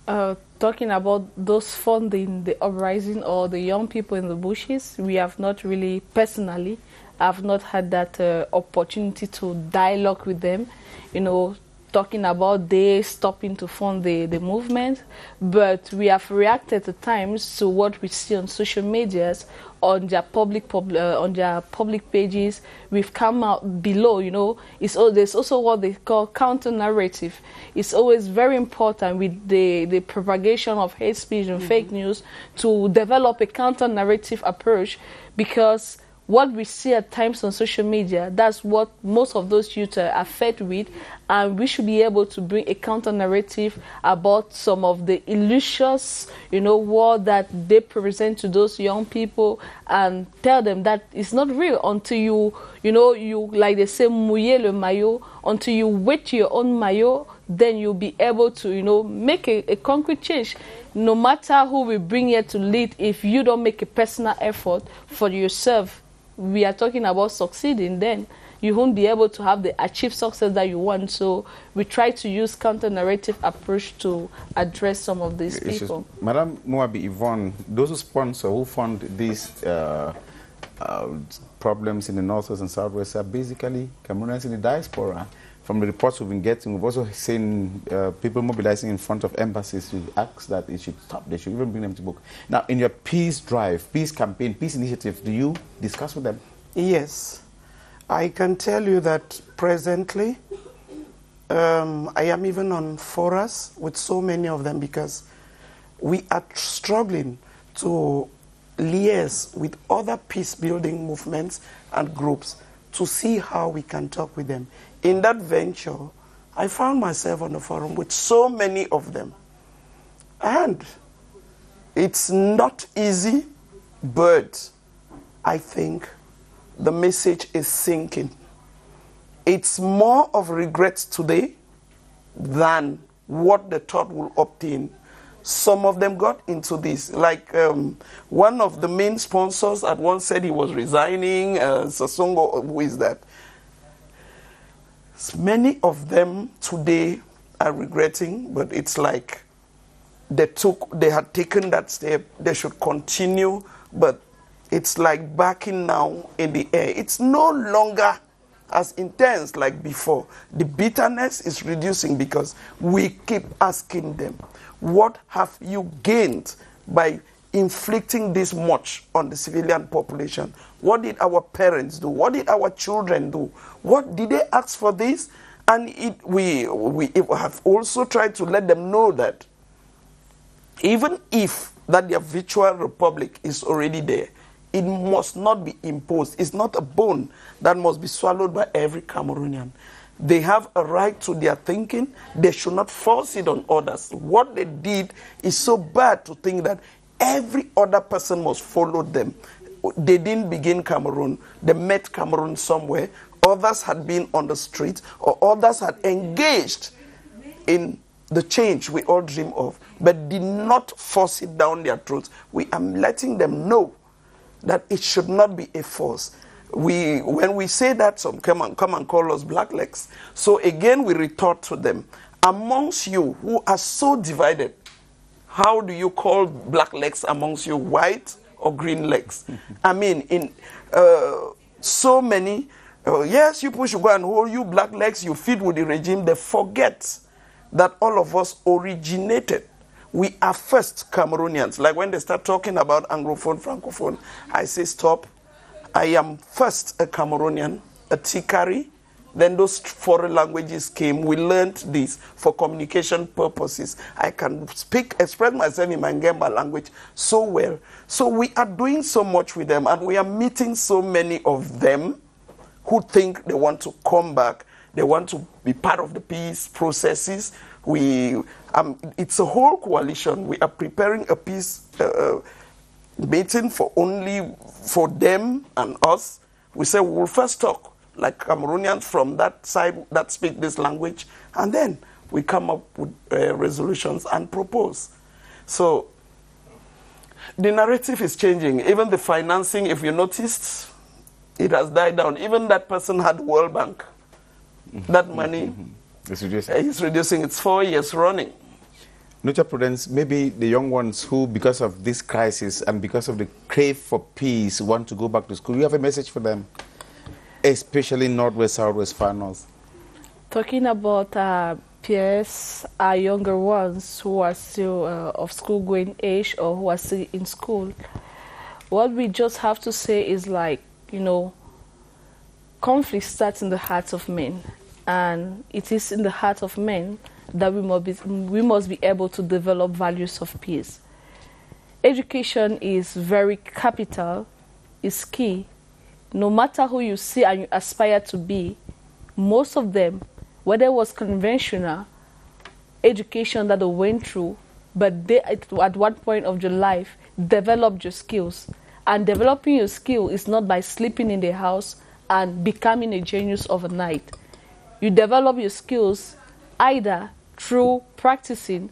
S18: Talking about those funding the uprising or the young people in the bushes, we have not really, personally, I've not had that opportunity to dialogue with them, you know, talking about they stopping to fund the movement, but we have reacted at times to what we see on social medias, on their public pages. We've come out below, you know. There's also what they call counter narrative. It's always very important with the propagation of hate speech and fake news to develop a counter narrative approach, because what we see at times on social media, that's what most of those youth are fed with, and we should be able to bring a counter-narrative about some of the illusions, you know, world that they present to those young people, and tell them that it's not real until you know, like they say, mouiller le maillot, until you wet your own maillot then you'll be able to, you know, make a concrete change. No matter who we bring here to lead, if you don't make a personal effort for yourself, we are talking about succeeding, then you won't be able to have the achieve success that you want. So we try to use counter-narrative approach to address some of these people.
S1: Madam Moabi Yvonne, those who sponsor, who fund these problems in the Northwest and Southwest are basically Cameroonians in the diaspora. From the reports we've been getting, we've also seen people mobilizing in front of embassies to ask that it should stop. They should even bring them to book. Now, in your peace drive, peace campaign, peace initiative, do you discuss with them?
S17: Yes. I can tell you that presently, I am even on forums with so many of them because we are struggling to liaise with other peace-building movements and groups to see how we can talk with them. In that venture, I found myself on the forum with so many of them. And it's not easy, but I think the message is sinking. It's more of regret today than what they thought will obtain. Some of them got into this. Like one of the main sponsors at once said he was resigning. Sasongo, who is that? Many of them today are regretting, but it's like they had taken that step. They should continue, but it's like backing now in the air. It's no longer as intense like before. The bitterness is reducing because we keep asking them, what have you gained by inflicting this much on the civilian population? What did our parents do? What did our children do? What did they ask for this? And we have also tried to let them know that even if that their virtual republic is already there, it must not be imposed. It's not a bone that must be swallowed by every Cameroonian. They have a right to their thinking. They should not force it on others. What they did is so bad to think that every other person must follow them. They didn't begin Cameroon. They met Cameroon somewhere. Others had been on the street, or others had engaged in the change we all dream of, but did not force it down their throats. We are letting them know that it should not be a force. When we say that, some come and call us blacklegs. So again, we retort to them, amongst you who are so divided, how do you call blacklegs amongst you, white or green legs? I mean, in so many, yes, you push, you go and hold you blacklegs, you feed with the regime. They forget that all of us originated. We are first Cameroonians. Like when they start talking about Anglophone, Francophone, I say stop. I am first a Cameroonian, a Tikari. Then those foreign languages came. We learned this for communication purposes. I can express myself in my Ngemba language so well. So we are doing so much with them, and we are meeting so many of them who think they want to come back. They want to be part of the peace processes. It's a whole coalition. We are preparing a peace meeting for them and us. We say we will first talk like Cameroonians from that side that speak this language, and then we come up with resolutions and propose. So the narrative is changing. Even the financing, if you noticed, it has died down. Even that person had World Bank. That money is reducing. It's 4 years running.
S1: Nurture Prudence, maybe the young ones who, because of this crisis and because of the crave for peace, want to go back to school. You have a message for them, especially Northwest, Southwest, Far North.
S18: Talking about peers, our younger ones who are still of school-going age or who are still in school, what we just have to say is like, you know, conflict starts in the hearts of men. And it is in the heart of men that we must be able to develop values of peace. Education is very capital, is key. No matter who you see and you aspire to be, most of them, whether it was conventional education that they went through, but they, at one point of your life, developed your skills. And developing your skill is not by sleeping in the house and becoming a genius overnight. You develop your skills either through practicing,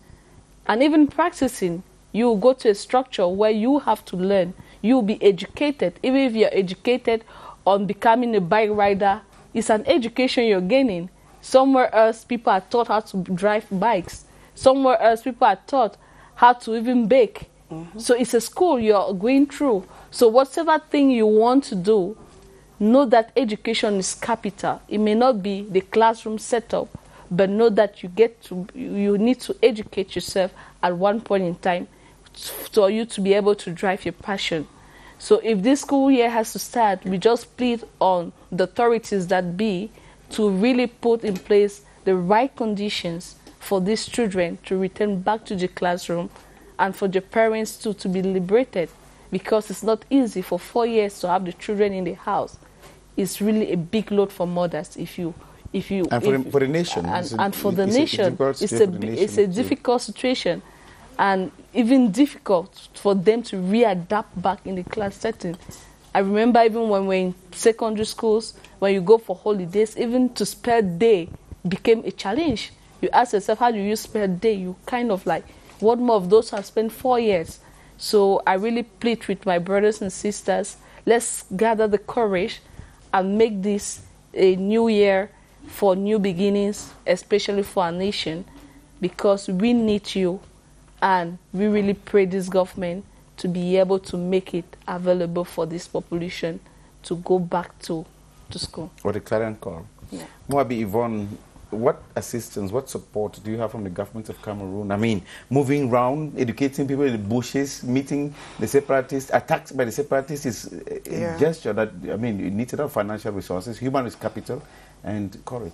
S18: and even practicing, you will go to a structure where you have to learn. You will be educated. Even if you're educated on becoming a bike rider, it's an education you're gaining. Somewhere else, people are taught how to drive bikes. Somewhere else, people are taught how to even bake. So it's a school you're going through. So whatever thing you want to do, know that education is capital. It may not be the classroom setup, but know that you need to educate yourself at one point in time for you to be able to drive your passion. So if this school year has to start, we just plead on the authorities that be to really put in place the right conditions for these children to return back to the classroom, and for the parents too to be liberated, because it's not easy for 4 years to have the children in the house. It's really a big load for mothers for the nation, and for the nation, it's a difficult situation, and even difficult for them to readapt back in the class setting. I remember even when we're in secondary schools, when you go for holidays, even to spell day became a challenge. You ask yourself, how do you spell day? You kind of like, what more of those who have spent 4 years? So I really plead with my brothers and sisters, let's gather the courage and make this a new year for new beginnings, especially for our nation, because we need you, and we really pray this government to be able to make it available for this population to go back to school.
S1: What a clarion call. Yeah. Moabi Yvonne, what assistance, what support do you have from the government of Cameroon? I mean, moving around, educating people in the bushes, meeting the separatists, attacked by the separatists is a gesture that, I mean, you need a lot of financial resources, human capital, and courage.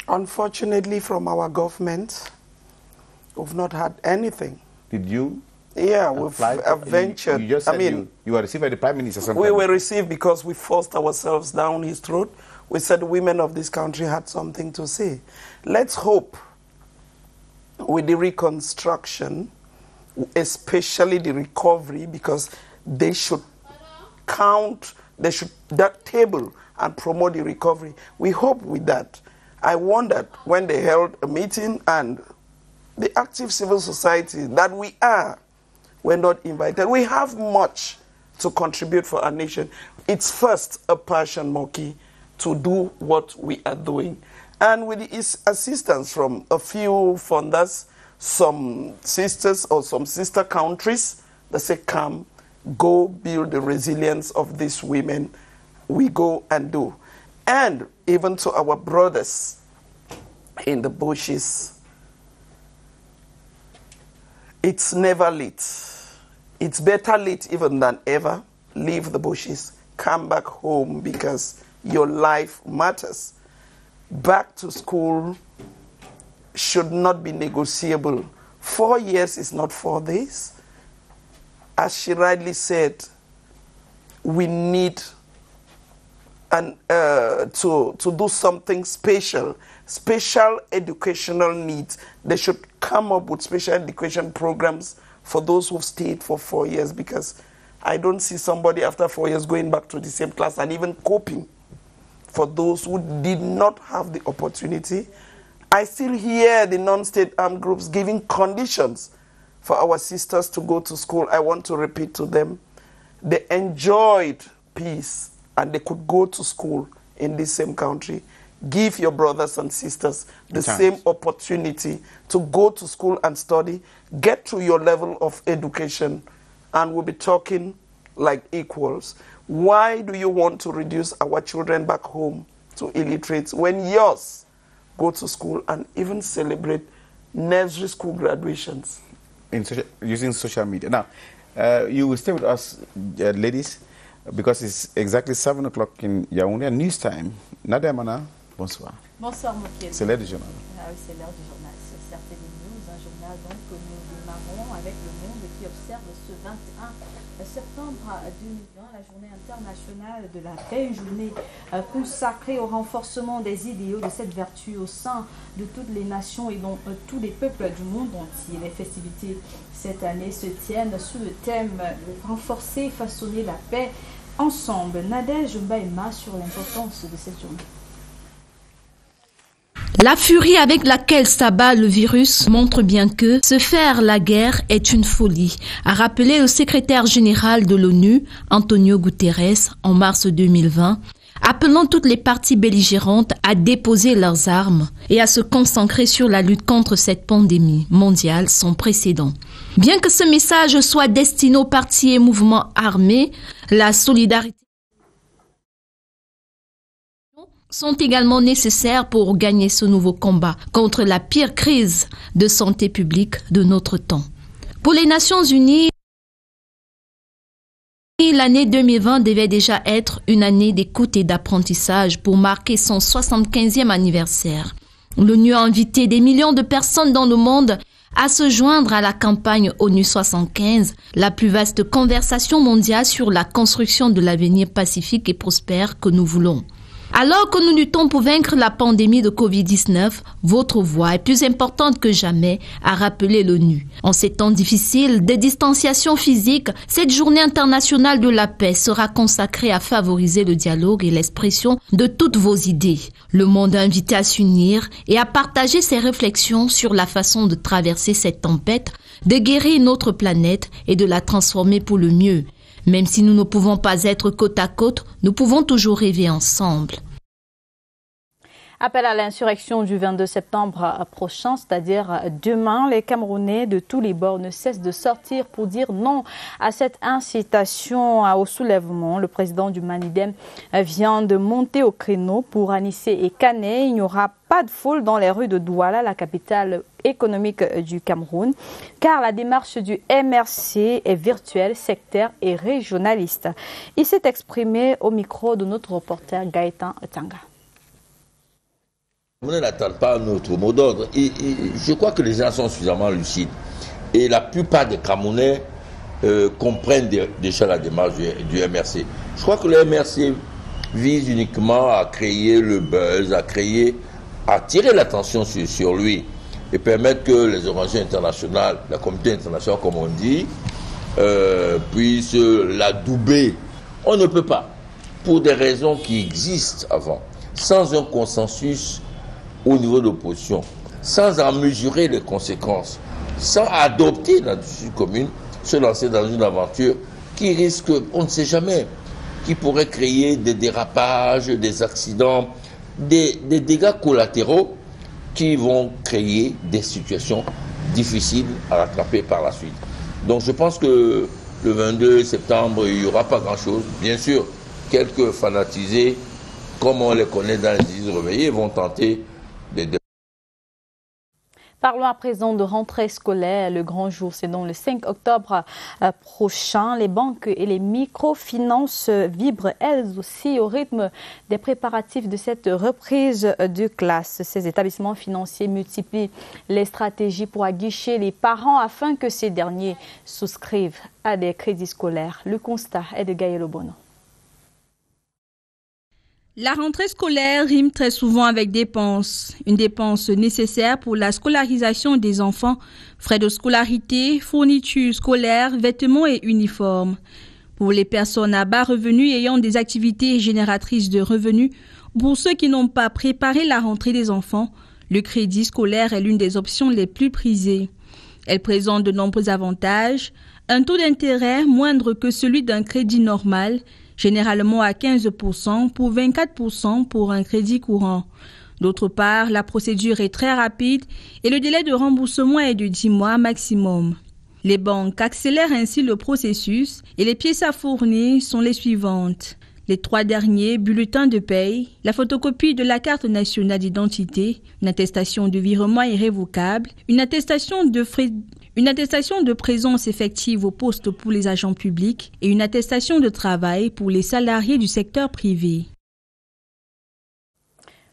S17: Unfortunately, from our government, we've not had anything.
S1: Did you?
S17: Yeah, we've ventured.
S1: You just said you were received by the Prime Minister sometime.
S17: We were received because we forced ourselves down his throat. We said women of this country had something to say. Let's hope with the reconstruction, especially the recovery, because they should that table and promote the recovery. We hope with that. I wondered when they held a meeting and the active civil society that we are, were not invited. We have much to contribute for our nation. It's first a passion, Moki, to do what we are doing. And with the assistance from a few funders, some sisters or some sister countries, they say, come, go build the resilience of these women. We go and do. And even to our brothers in the bushes, it's never late. It's better late even than ever. Leave the bushes. Come back home because your life matters. Back to school should not be negotiable. 4 years is not 4 days. As she rightly said, we need to do something special educational needs. They should come up with special education programs for those who've stayed for 4 years, because I don't see somebody after 4 years going back to the same class and even coping. For those who did not have the opportunity, I still hear the non-state armed groups giving conditions for our sisters to go to school. I want to repeat to them, they enjoyed peace and they could go to school in this same country. Give your brothers and sisters the same opportunity to go to school and study, get to your level of education, and we'll be talking like equals. Why do you want to reduce our children back home to illiterates when yours go to school and even celebrate nursery school graduations?
S1: Using social media. Now, you will stay with us, ladies, because it's exactly 7 o'clock in Yaoundé. News time. Nadia Mana, bonsoir.
S19: Bonsoir, Mokiel.
S1: C'est l'heure du journal.
S19: Ah oui, c'est l'heure du journal sur CRTV News, un journal donc que nous démarrons avec le monde qui observe ce 21 septembre 2020, la journée internationale de la paix, une journée consacrée au renforcement des idéaux de cette vertu au sein de toutes les nations et dans tous les peuples du monde entier. Les festivités cette année se tiennent sous le thème renforcer et façonner la paix ensemble. Nadège Mbaïma sur l'importance de cette journée.
S20: La furie avec laquelle s'abat le virus montre bien que se faire la guerre est une folie, a rappelé le secrétaire général de l'ONU, Antonio Guterres, en mars 2020, appelant toutes les parties belligérantes à déposer leurs armes et à se concentrer sur la lutte contre cette pandémie mondiale sans précédent. Bien que ce message soit destiné aux partis et mouvements armés, la solidarité sont également nécessaires pour gagner ce nouveau combat contre la pire crise de santé publique de notre temps. Pour les Nations Unies, l'année 2020 devait déjà être une année d'écoute et d'apprentissage pour marquer son 75e anniversaire. L'ONU a invité des millions de personnes dans le monde à se joindre à la campagne ONU 75, la plus vaste conversation mondiale sur la construction de l'avenir pacifique et prospère que nous voulons. Alors que nous luttons pour vaincre la pandémie de Covid-19, votre voix est plus importante que jamais, a rappelé l'ONU. En ces temps difficiles de distanciation physique, cette journée internationale de la paix sera consacrée à favoriser le dialogue et l'expression de toutes vos idées. Le monde est invité à s'unir et à partager ses réflexions sur la façon de traverser cette tempête, de guérir notre planète et de la transformer pour le mieux. Même si nous ne pouvons pas être côte à côte, nous pouvons toujours rêver ensemble.
S19: Appel à l'insurrection du 22 septembre prochain, c'est-à-dire demain, les Camerounais de tous les bords ne cessent de sortir pour dire non à cette incitation au soulèvement. Le président du Manidem vient de monter au créneau pour Anissé et Kané. Il n'y aura pas de foule dans les rues de Douala, la capitale économique du Cameroun, car la démarche du MRC est virtuelle, sectaire et régionaliste. Il s'est exprimé au micro de notre reporter Gaëtan Tanga.
S21: On n'attend pas notre mot d'ordre. Et je crois que les gens sont suffisamment lucides. Et la plupart des Camerounais comprennent déjà la démarche du MRC. Je crois que le MRC vise uniquement à créer le buzz, à attirer l'attention sur lui et permettre que les organisations internationales, la communauté internationale comme on dit, puissent l'adouber. On ne peut pas, pour des raisons qui existent avant, sans un consensus au niveau de l'opposition, sans en mesurer les conséquences, sans adopter la décision commune, se lancer dans une aventure qui risque, on ne sait jamais, qui pourrait créer des dérapages, des accidents, des dégâts collatéraux qui vont créer des situations difficiles à rattraper par la suite. Donc je pense que le 22 septembre, il n'y aura pas grand-chose. Bien sûr, quelques fanatisés, comme on les connaît dans les îles réveillées, vont tenter de...
S19: Parlons à présent de rentrée scolaire. Le grand jour, c'est donc le 5 octobre prochain. Les banques et les microfinances vibrent elles aussi au rythme des préparatifs de cette reprise de classe. Ces établissements financiers multiplient les stratégies pour aguicher les parents afin que ces derniers souscrivent à des crédits scolaires. Le constat est de Gaël Obono.
S22: La rentrée scolaire rime très souvent avec dépenses. Une dépense nécessaire pour la scolarisation des enfants, frais de scolarité, fournitures scolaires, vêtements et uniformes. Pour les personnes à bas revenus ayant des activités génératrices de revenus, pour ceux qui n'ont pas préparé la rentrée des enfants, le crédit scolaire est l'une des options les plus prisées. Elle présente de nombreux avantages, un taux d'intérêt moindre que celui d'un crédit normal, généralement à 15% pour 24% pour un crédit courant. D'autre part, la procédure est très rapide et le délai de remboursement est de 10 mois maximum. Les banques accélèrent ainsi le processus et les pièces à fournir sont les suivantes. Les 3 derniers, bulletins de paye, la photocopie de la carte nationale d'identité, une attestation de virement irrévocable, une attestation de présence effective au poste pour les agents publics et une attestation de travail pour les salariés du secteur privé.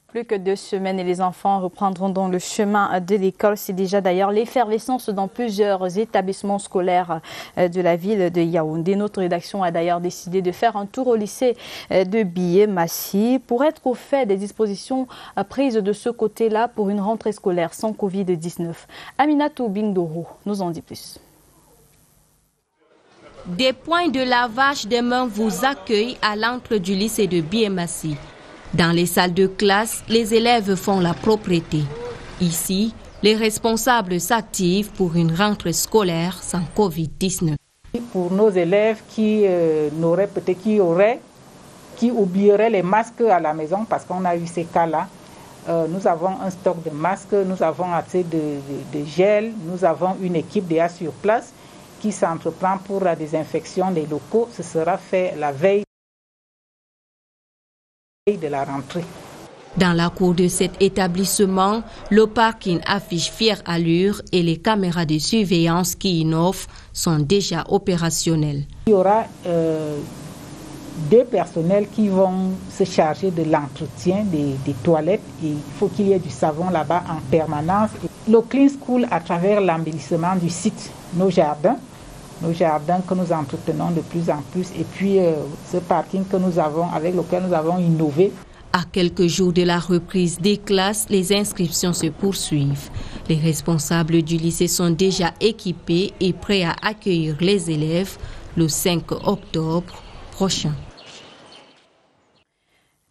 S19: Plus que 2 semaines et les enfants reprendront donc le chemin de l'école. C'est déjà d'ailleurs l'effervescence dans plusieurs établissements scolaires de la ville de Yaoundé. Notre rédaction a d'ailleurs décidé de faire un tour au lycée de Bié-Massi pour être au fait des dispositions prises de ce côté-là pour une rentrée scolaire sans Covid-19. Aminatou Bingdoro nous en dit plus.
S6: Des points de lavage des mains vous accueillent à l'entrée du lycée de Bié-Massi.
S20: Dans les salles de classe, les élèves font la propreté. Ici, les responsables s'activent pour une rentrée scolaire sans Covid-19.
S4: Pour nos élèves qui oublieraient les masques à la maison parce qu'on a eu ces cas-là, nous avons un stock de masques, nous avons assez de gel, nous avons une équipe déjà sur place qui s'entreprend pour la désinfection des locaux. Ce sera fait la veille de la rentrée.
S20: Dans la cour de cet établissement, le parking affiche fière allure et les caméras de surveillance qui innovent sont déjà opérationnelles.
S4: Il y aura 2 personnels qui vont se charger de l'entretien des toilettes et il faut qu'il y ait du savon là-bas en permanence. Le Clean School à travers l'embellissement du site, nos jardins que nous entretenons de plus en plus et puis ce parking que nous avons, avec lequel nous avons innové.
S20: À quelques jours de la reprise des classes, les inscriptions se poursuivent. Les responsables du lycée sont déjà équipés et prêts à accueillir les élèves le 5 octobre prochain.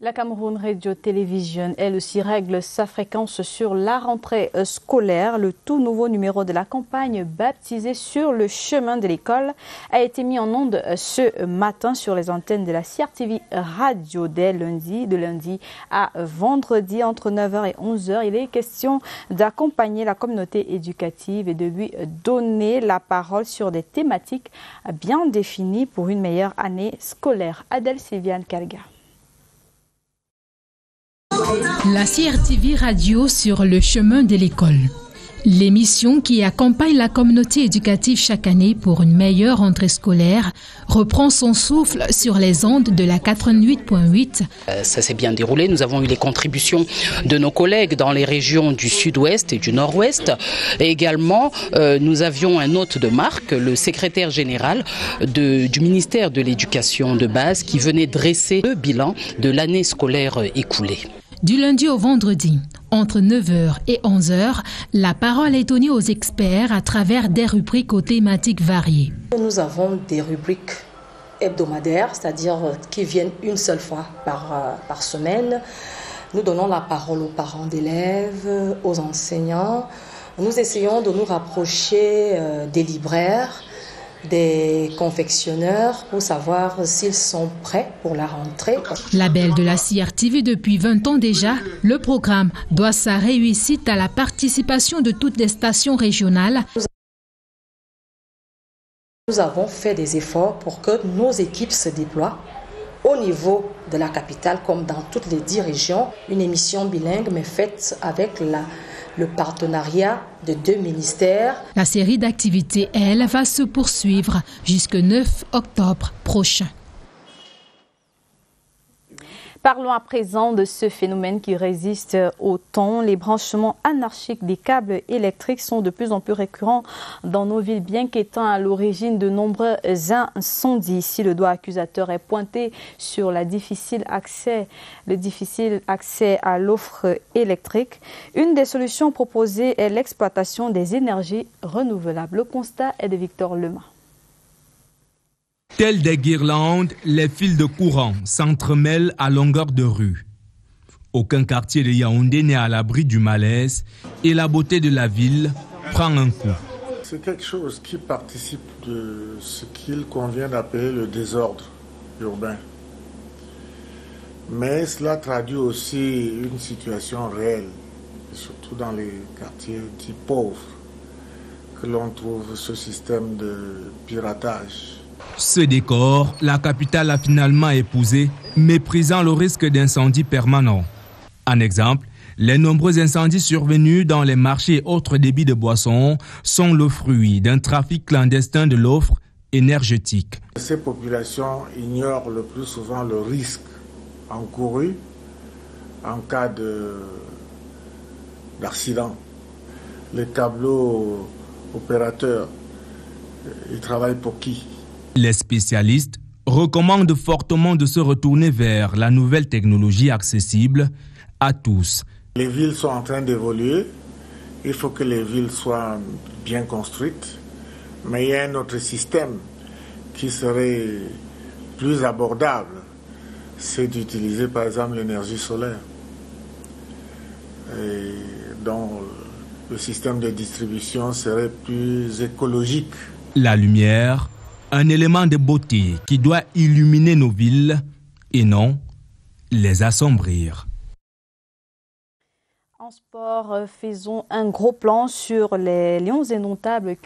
S5: La Cameroun Radio Television, elle aussi règle sa fréquence sur la rentrée scolaire. Le tout nouveau numéro de la campagne baptisé Sur le chemin de l'école a été mis en onde ce matin sur les antennes de la CRTV Radio de lundi à vendredi entre 9h et 11h. Il est question d'accompagner la communauté éducative et de lui donner la parole sur des thématiques bien définies pour une meilleure année scolaire. Adèle Sylviane Kalga.
S23: La CRTV Radio sur le chemin de l'école. L'émission qui accompagne la communauté éducative chaque année pour une meilleure rentrée scolaire reprend son souffle sur les ondes de la 88.8.
S24: Ça s'est bien déroulé. Nous avons eu les contributions de nos collègues dans les régions du sud-ouest et du nord-ouest. Et également, nous avions un hôte de marque, le secrétaire général du ministère de l'Éducation de base, qui venait dresser le bilan de l'année scolaire écoulée.
S23: Du lundi au vendredi, entre 9h et 11h, la parole est donnée aux experts à travers des rubriques aux thématiques variées.
S25: Nous avons des rubriques hebdomadaires, c'est-à-dire qui viennent une seule fois par semaine. Nous donnons la parole aux parents d'élèves, aux enseignants. Nous essayons de nous rapprocher des libraires, des confectionneurs pour savoir s'ils sont prêts pour la rentrée.
S23: Label de la CRTV depuis 20 ans déjà, le programme doit sa réussite à la participation de toutes les stations régionales.
S25: Nous avons fait des efforts pour que nos équipes se déploient au niveau de la capitale comme dans toutes les 10 régions. Une émission bilingue mais faite avec le partenariat de 2 ministères.
S23: La série d'activités, elle, va se poursuivre jusqu'au 9 octobre prochain.
S5: Parlons à présent de ce phénomène qui résiste au temps. Les branchements anarchiques des câbles électriques sont de plus en plus récurrents dans nos villes, bien qu'étant à l'origine de nombreux incendies. Ici, le doigt accusateur est pointé sur le difficile accès à l'offre électrique. Une des solutions proposées est l'exploitation des énergies renouvelables. Le constat est de Victor Lema.
S26: Tels des guirlandes, les fils de courant s'entremêlent à longueur de rue. Aucun quartier de Yaoundé n'est à l'abri du malaise et la beauté de la ville prend un coup.
S27: C'est quelque chose qui participe de ce qu'il convient d'appeler le désordre urbain. Mais cela traduit aussi une situation réelle, surtout dans les quartiers dits pauvres, que l'on trouve ce système de piratage.
S26: Ce décor, la capitale a finalement épousé, méprisant le risque d'incendie permanent. En exemple, les nombreux incendies survenus dans les marchés et autres débits de boissons sont le fruit d'un trafic clandestin de l'offre énergétique.
S27: Ces populations ignorent le plus souvent le risque encouru en cas d'accident. Les câbleaux opérateurs, ils travaillent pour qui ?
S26: Les spécialistes recommandent fortement de se retourner vers la nouvelle technologie accessible à tous.
S27: Les villes sont en train d'évoluer. Il faut que les villes soient bien construites. Mais il y a un autre système qui serait plus abordable. c'est d'utiliser par exemple l'énergie solaire. Et donc le système de distribution serait plus écologique.
S26: La lumière, un élément de beauté qui doit illuminer nos villes et non les assombrir.
S5: En sport, faisons un gros plan sur les Lions indomptables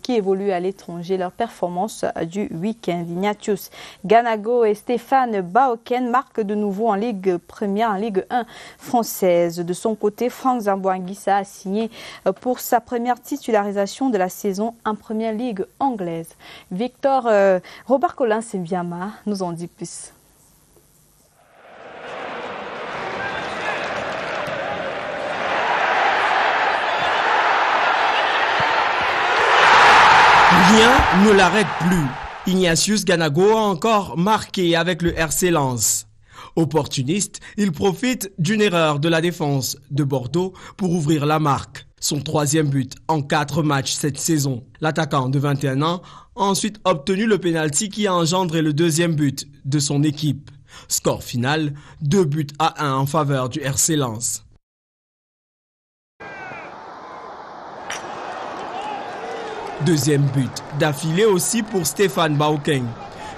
S5: qui évoluent à l'étranger. Leur performance du week-end. Ignatius Ganago et Stéphane Baoken marquent de nouveau en Ligue première, en Ligue 1 française. De son côté, Franck Zamboanguissa a signé pour sa première titularisation de la saison en première Ligue anglaise. Victor Robert Collin Sembiama nous en dit plus.
S2: Rien ne l'arrête plus. Ignatius Ganago a encore marqué avec le RC Lens. Opportuniste, il profite d'une erreur de la défense de Bordeaux pour ouvrir la marque. Son 3e but en 4 matchs cette saison. L'attaquant de 21 ans a ensuite obtenu le pénalty qui a engendré le 2e but de son équipe. Score final, 2-1 en faveur du RC Lens. Deuxième but d'affilée aussi pour Stéphane Baoken.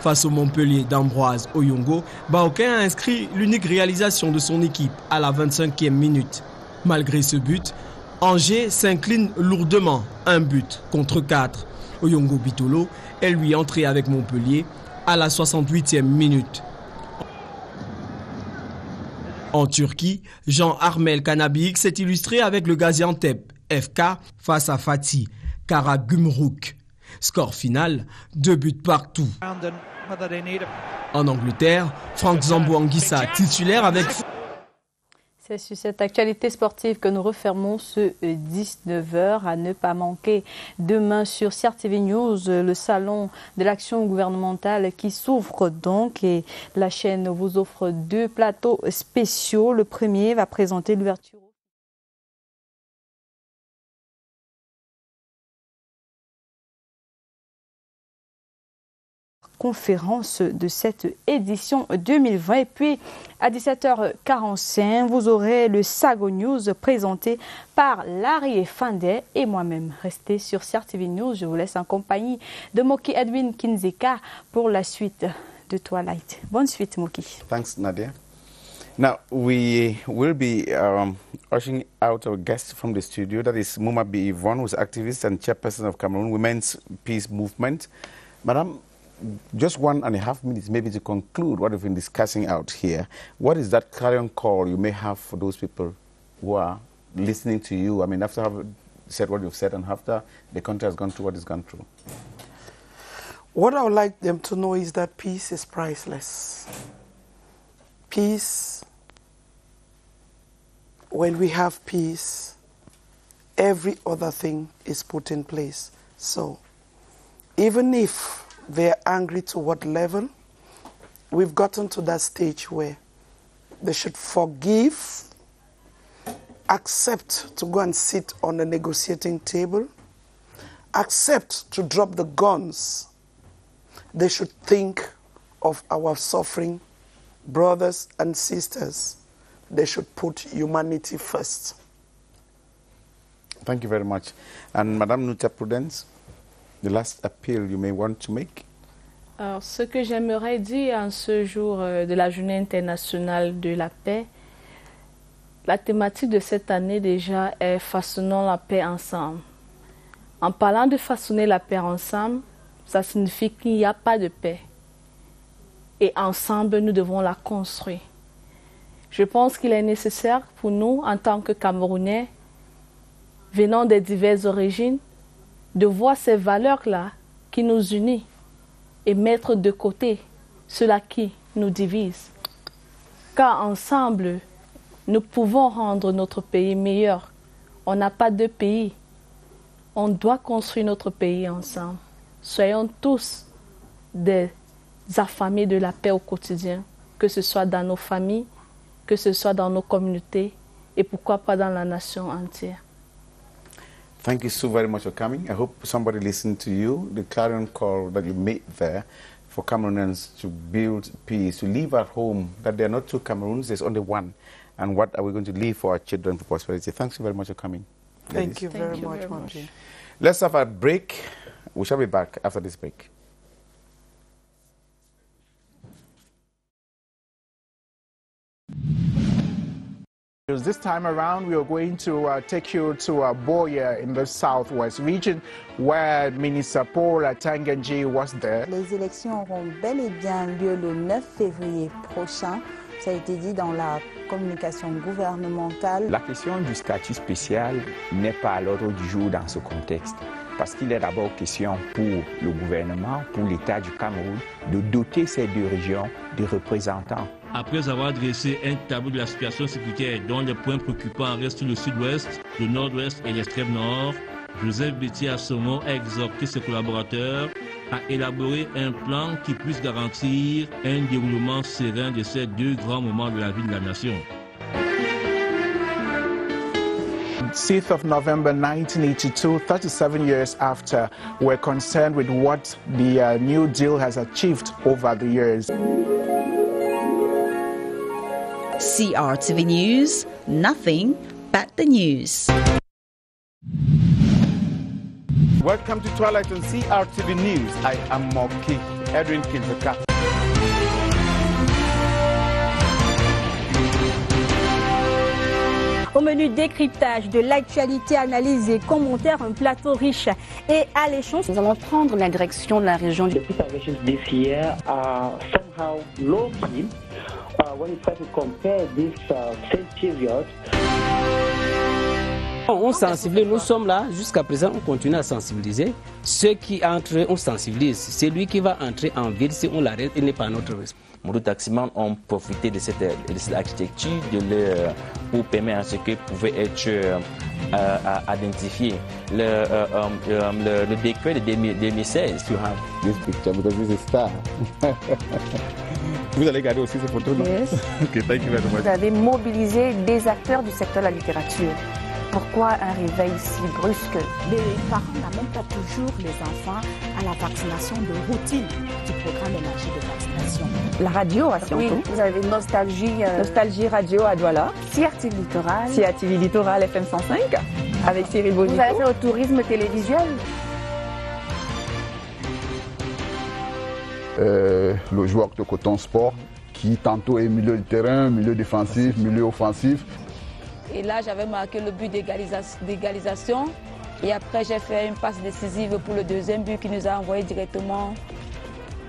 S2: Face au Montpellier d'Ambroise Oyongo, Baoken a inscrit l'unique réalisation de son équipe à la 25e minute. Malgré ce but, Angers s'incline lourdement, 1 but contre 4. Oyongo Bitolo est lui entré avec Montpellier à la 68e minute. En Turquie, Jean-Armel Kanabik s'est illustré avec le Gaziantep FK face à Fatih Karagümrük. Score final, 2 buts partout. En Angleterre, Franck Zamboanguissa titulaire avec...
S5: C'est sur cette actualité sportive que nous refermons ce 19h à ne pas manquer. Demain sur CRTV News, le salon de l'action gouvernementale qui s'ouvre donc et la chaîne vous offre 2 plateaux spéciaux. Le premier va présenter l'ouverture conférence de cette édition 2020. Et puis à 17h45, vous aurez le Sago News présenté par Larry Fandé et moi-même. Restez sur CRTV News. Je vous laisse en compagnie de Moki Edwin Kinzeka pour la suite de Twilight. Bonne suite, Moki.
S1: Thanks, Nadia. Now, we will be ushering out our guest from the studio. That is Muma B. Yvonne, who is activist and chairperson of Cameroon Women's Peace Movement. Madam, just 1.5 minutes maybe to conclude what we've been discussing out here. What is that clarion call you may have for those people who are listening to you? I mean, after having said what you've said and after the country has gone through what it's gone through.
S17: What I would like them to know is that peace is priceless. Peace, when we have peace, every other thing is put in place. So, even if they're angry to what level, we've gotten to that stage where they should forgive, accept to go and sit on a negotiating table, accept to drop the guns. They should think of our suffering brothers and sisters. They should put humanity first.
S1: Thank you very much. And Madame Nuta Prudence, the last appeal you may want to make?
S18: Alors, ce que j'aimerais dire en ce jour de la Journée internationale de la paix, la thématique de cette année déjà est « Façonnons la paix ensemble ». En parlant de façonner la paix ensemble, ça signifie qu'il n'y a pas de paix. Et ensemble, nous devons la construire. Je pense qu'il est nécessaire pour nous, en tant que Camerounais, venant des diverses origines, de voir ces valeurs-là qui nous unissent et mettre de côté cela qui nous divise. Car ensemble, nous pouvons rendre notre pays meilleur. On n'a pas de pays. On doit construire notre pays ensemble. Soyons tous des affamés de la paix au quotidien, que ce soit dans nos familles, que ce soit dans nos communautés et pourquoi pas dans la nation entière.
S1: Thank you so very much for coming. I hope somebody listened to you. The clarion call that you made there, for Cameroonians to build peace, to live at home, that there are not two Cameroons, there's only one. And what are we going to leave for our children for prosperity? Thanks very much for coming.
S17: Thank you very much.
S1: Let's have a break. We shall be back after this break.
S3: This time around, we are going to take you to Boya in the southwest region, where Minister Paul Tangenji was there.
S7: Les élections auront bel et bien lieu le 9 février prochain. Ça a été dit dans la communication gouvernementale.
S8: La question du statut spécial n'est pas à l'ordre du jour dans ce contexte, parce qu'il est d'abord question pour le gouvernement, pour l'État du Cameroun, de doter ces deux régions de représentants.
S9: Après avoir dressé un tableau de la situation sécuritaire dont les points préoccupants restent le sud-ouest, le nord-ouest et l'extrême nord, Joseph Bétier-Assommo a exhorté ses collaborateurs à élaborer un plan qui puisse garantir un déroulement serein de ces deux grands moments de la vie de la nation.
S3: 6th of November 1982, 37 years after, we're concerned with what the New Deal has achieved over the years.
S10: CRTV News, nothing but the news.
S1: Welcome to Twilight on CRTV News. I am Moki Edwin Kinzaka.
S22: Au menu décryptage de l'actualité, analyse et commentaires, un plateau riche et alléchant.
S11: Nous allons prendre la direction de la région du
S12: this year are somehow low key when you try to compare this same period.
S28: On sensibilise, nous sommes là, jusqu'à présent on continue à sensibiliser. Ceux qui entrent, on sensibilise. Celui qui va entrer en ville, si on l'arrête, il n'est pas notre respect.
S29: Nos taximans ont profité de cette architecture pour permettre à ce qu'ils pouvaient être identifiés. Le décret de 2016.
S30: To have this picture because this is a star.
S1: Vous allez garder aussi ces photos, non?
S11: Yes.
S1: Okay, thank you very much.
S11: Vous avez mobilisé des acteurs du secteur de la littérature. Pourquoi un réveil si brusque?
S4: Les parents n'amènent même pas toujours les enfants à la vaccination de routine du programme élargi de vaccination.
S11: La radio à Sionto. Oui, vous avez Nostalgie.
S22: Nostalgie radio à Douala.
S11: CRTV Littoral.
S22: CRTV Littoral FM 105 avec Cyril Bonico.
S11: Vous allez faire le tourisme télévisuel.
S31: Le joueur de Coton Sport qui tantôt est milieu de terrain, milieu défensif, milieu offensif.
S22: Et là, j'avais marqué le but d'égalisation. Et après, j'ai fait une passe décisive pour le deuxième but qui nous a envoyé directement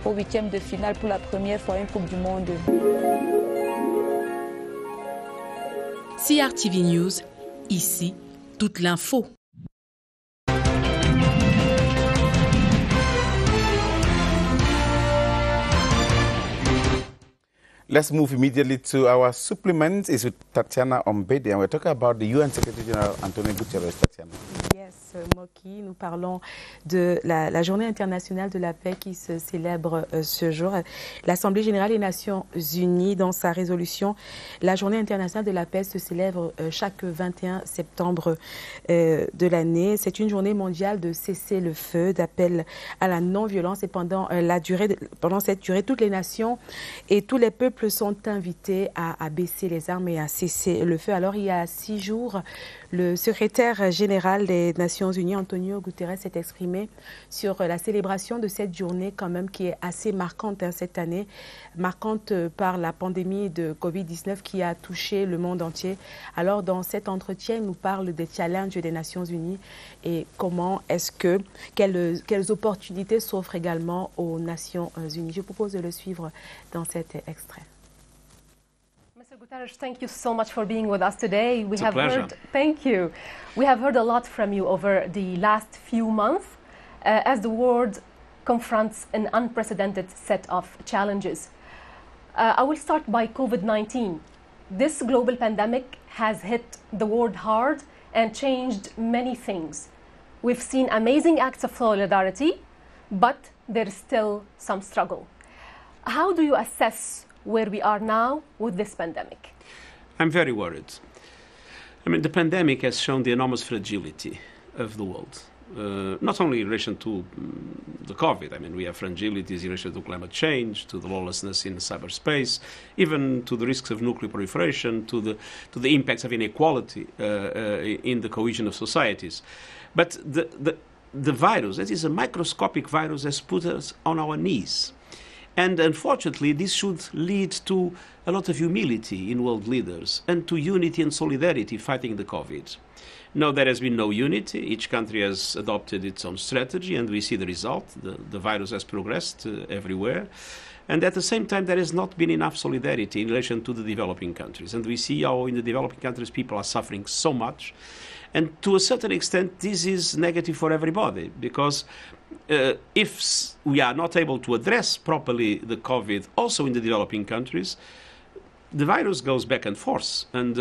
S22: au 8e de finale pour la première fois une Coupe du Monde.
S32: CRTV News, ici, toute l'info.
S1: Let's move immediately to our supplements. It's with Tatiana Ombede, and we're talking about the UN Secretary General Antonio Guterres. Tatiana.
S33: Yes, Moki, nous parlons de la Journée internationale de la paix qui se célèbre ce jour. L'Assemblée générale des Nations unies, dans sa résolution, la Journée internationale de la paix se célèbre chaque 21 septembre de l'année. C'est une journée mondiale de cessez-le-feu, d'appel à la non-violence. Et pendant cette durée, toutes les nations et tous les peuples sont invités à baisser les armes et à cesser le feu. Alors, il y a 6 jours, le secrétaire général des Nations Unies, Antonio Guterres, s'est exprimé sur la célébration de cette journée quand même qui est assez marquante cette année, marquante par la pandémie de Covid-19 qui a touché le monde entier. Alors, dans cet entretien, il nous parle des challenges des Nations Unies et comment est-ce que, quelles opportunités s'offrent également aux Nations Unies. Je propose de le suivre dans cet extrait.
S34: Mr. Guterres, thank you so much for being with us today.
S35: It's a pleasure.
S34: Thank you. We have heard a lot from you over the last few months as the world confronts an unprecedented set of challenges. I will start by COVID-19. This global pandemic has hit the world hard and changed many things. We've seen amazing acts of solidarity, but there is still some struggle. How do you assess where we are now with this pandemic?
S35: I'm very worried. I mean, the pandemic has shown the enormous fragility of the world.
S2: not only in relation to the COVID. I mean, we have fragilities in relation to climate change, to the lawlessness in cyberspace, even to the risks of nuclear proliferation, to the impacts of inequality in the cohesion of societies. But the virus, that is a microscopic virus, has put us on our knees. And unfortunately, this should lead to a lot of humility in world leaders and to unity and solidarity fighting the COVID. No, there has been no unity. Each country has adopted its own strategy, and we see the result. The virus has progressed everywhere. And at the same time, there has not been enough solidarity in relation to the developing countries. And we see how in the developing countries people are suffering so much. And to a certain extent, this is negative for everybody, because if we are not able to address properly the COVID also in the developing countries, the virus goes back and forth, and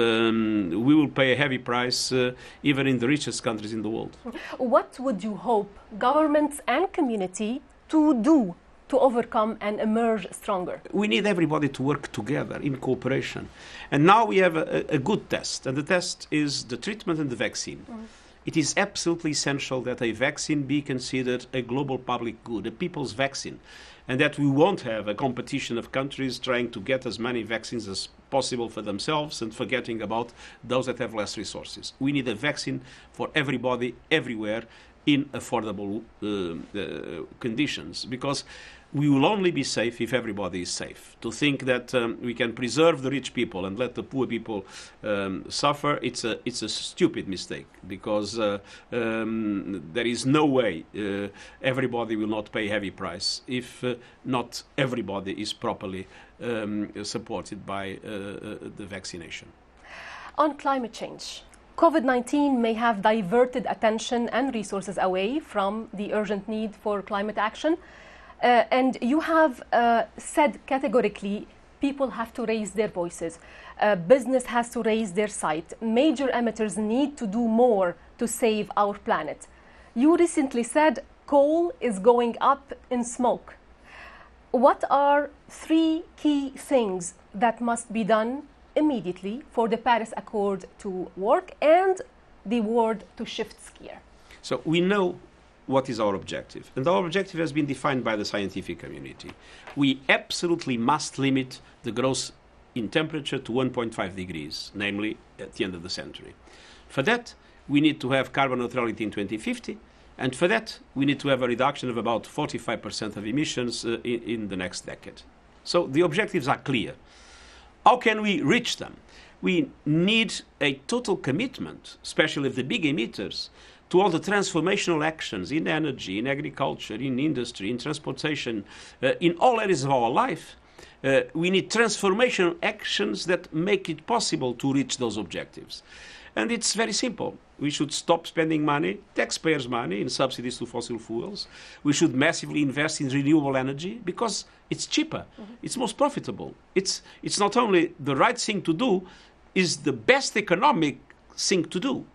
S2: we will pay a heavy price even in the richest countries in the world.
S34: What would you hope governments and community to do to overcome and emerge stronger?
S2: We need everybody to work together in cooperation. And now we have a good test, and the test is the treatment and the vaccine. It is absolutely essential that a vaccine be considered a global public good, a people's vaccine, and that we won't have a competition of countries trying to get as many vaccines as possible for themselves and forgetting about those that have less resources. We need a vaccine for everybody, everywhere, in affordable conditions, because we will only be safe if everybody is safe. To think that we can preserve the rich people and let the poor people suffer, it's a stupid mistake, because there is no way everybody will not pay a heavy price if not everybody is properly supported by the vaccination.
S34: On climate change, COVID-19 may have diverted attention and resources away from the urgent need for climate action. And you have said categorically, people have to raise their voices. Business has to raise their side. Major emitters need to do more to save our planet. You recently said coal is going up in smoke. What are 3 key things that must be done immediately for the Paris Accord to work and the world to shift gear?
S2: So we know what is our objective, and our objective has been defined by the scientific community. We absolutely must limit the growth in temperature to 1.5 degrees, namely at the end of the century. For that, we need to have carbon neutrality in 2050, and for that, we need to have a reduction of about 45% of emissions in the next decade. So the objectives are clear. How can we reach them? We need a total commitment, especially of the big emitters, to all the transformational actions in energy, in agriculture, in industry, in transportation, in all areas of our life. We need transformational actions that make it possible to reach those objectives. And it's very simple. We should stop spending money, taxpayers' money, in subsidies to fossil fuels. We should massively invest in renewable energy because it's cheaper, it's most profitable. It's not only the right thing to do, it's the best economic thing to do.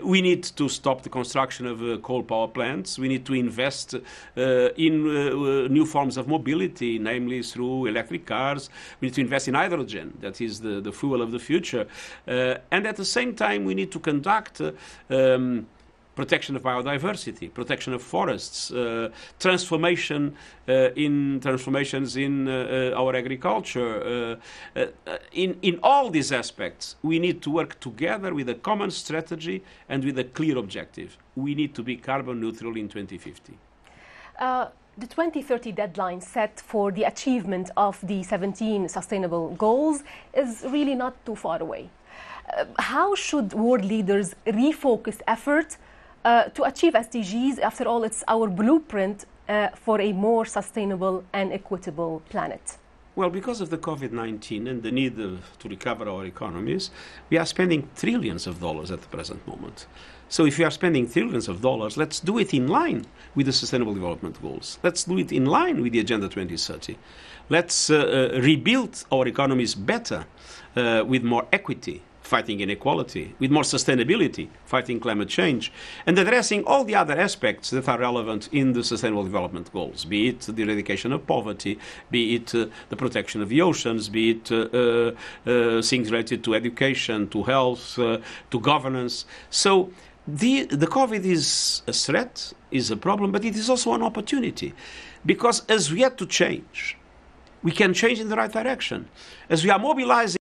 S2: We need to stop the construction of coal power plants. We need to invest in new forms of mobility, namely through electric cars. We need to invest in hydrogen, that is the fuel of the future. And at the same time, we need to conduct protection of biodiversity, protection of forests, transformations in our agriculture. In all these aspects, we need to work together with a common strategy and with a clear objective. We need to be carbon neutral in 2050.
S34: The 2030 deadline set for the achievement of the 17 sustainable goals is really not too far away. How should world leaders refocus effort to achieve SDGs? After all, it's our blueprint for a more sustainable and equitable planet.
S2: Well, because of the COVID-19 and the need to recover our economies, we are spending trillions of dollars at the present moment. So if we are spending trillions of dollars, let's do it in line with the Sustainable Development Goals. Let's do it in line with the Agenda 2030. Let's rebuild our economies better with more equity, fighting inequality, with more sustainability, fighting climate change, and addressing all the other aspects that are relevant in the Sustainable Development Goals, be it the eradication of poverty, be it the protection of the oceans, be it things related to education, to health, to governance. So the COVID is a threat, is a problem, but it is also an opportunity. Because as we have to change, we can change in the right direction. As we are mobilizing.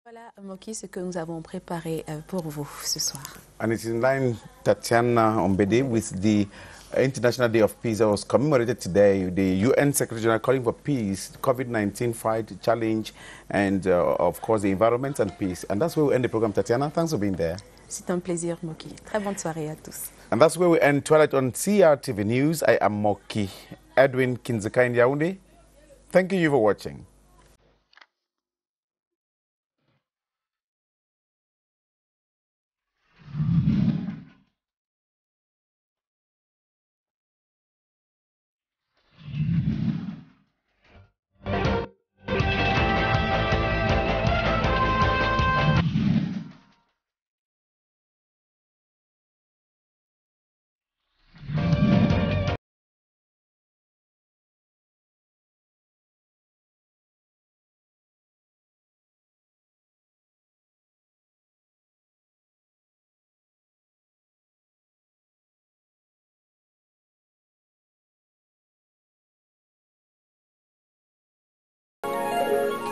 S33: Voilà, Moki, ce que nous avons préparé pour vous ce soir.
S1: And it's in line, Tatiana Ombede, with the International Day of Peace that was commemorated today. The UN Secretary General calling for peace, COVID-19 fight, challenge, and of course the environment and peace. And that's where we end the program, Tatiana. Thanks for being there.
S33: C'est un plaisir, Moki. Très bonne soirée à tous.
S1: And that's where we end Twilight on CRTV News. I am Moki Edwin Kinzeka in Yaoundé. Thank you for watching.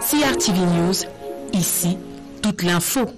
S32: CRTV News, ici, toute l'info.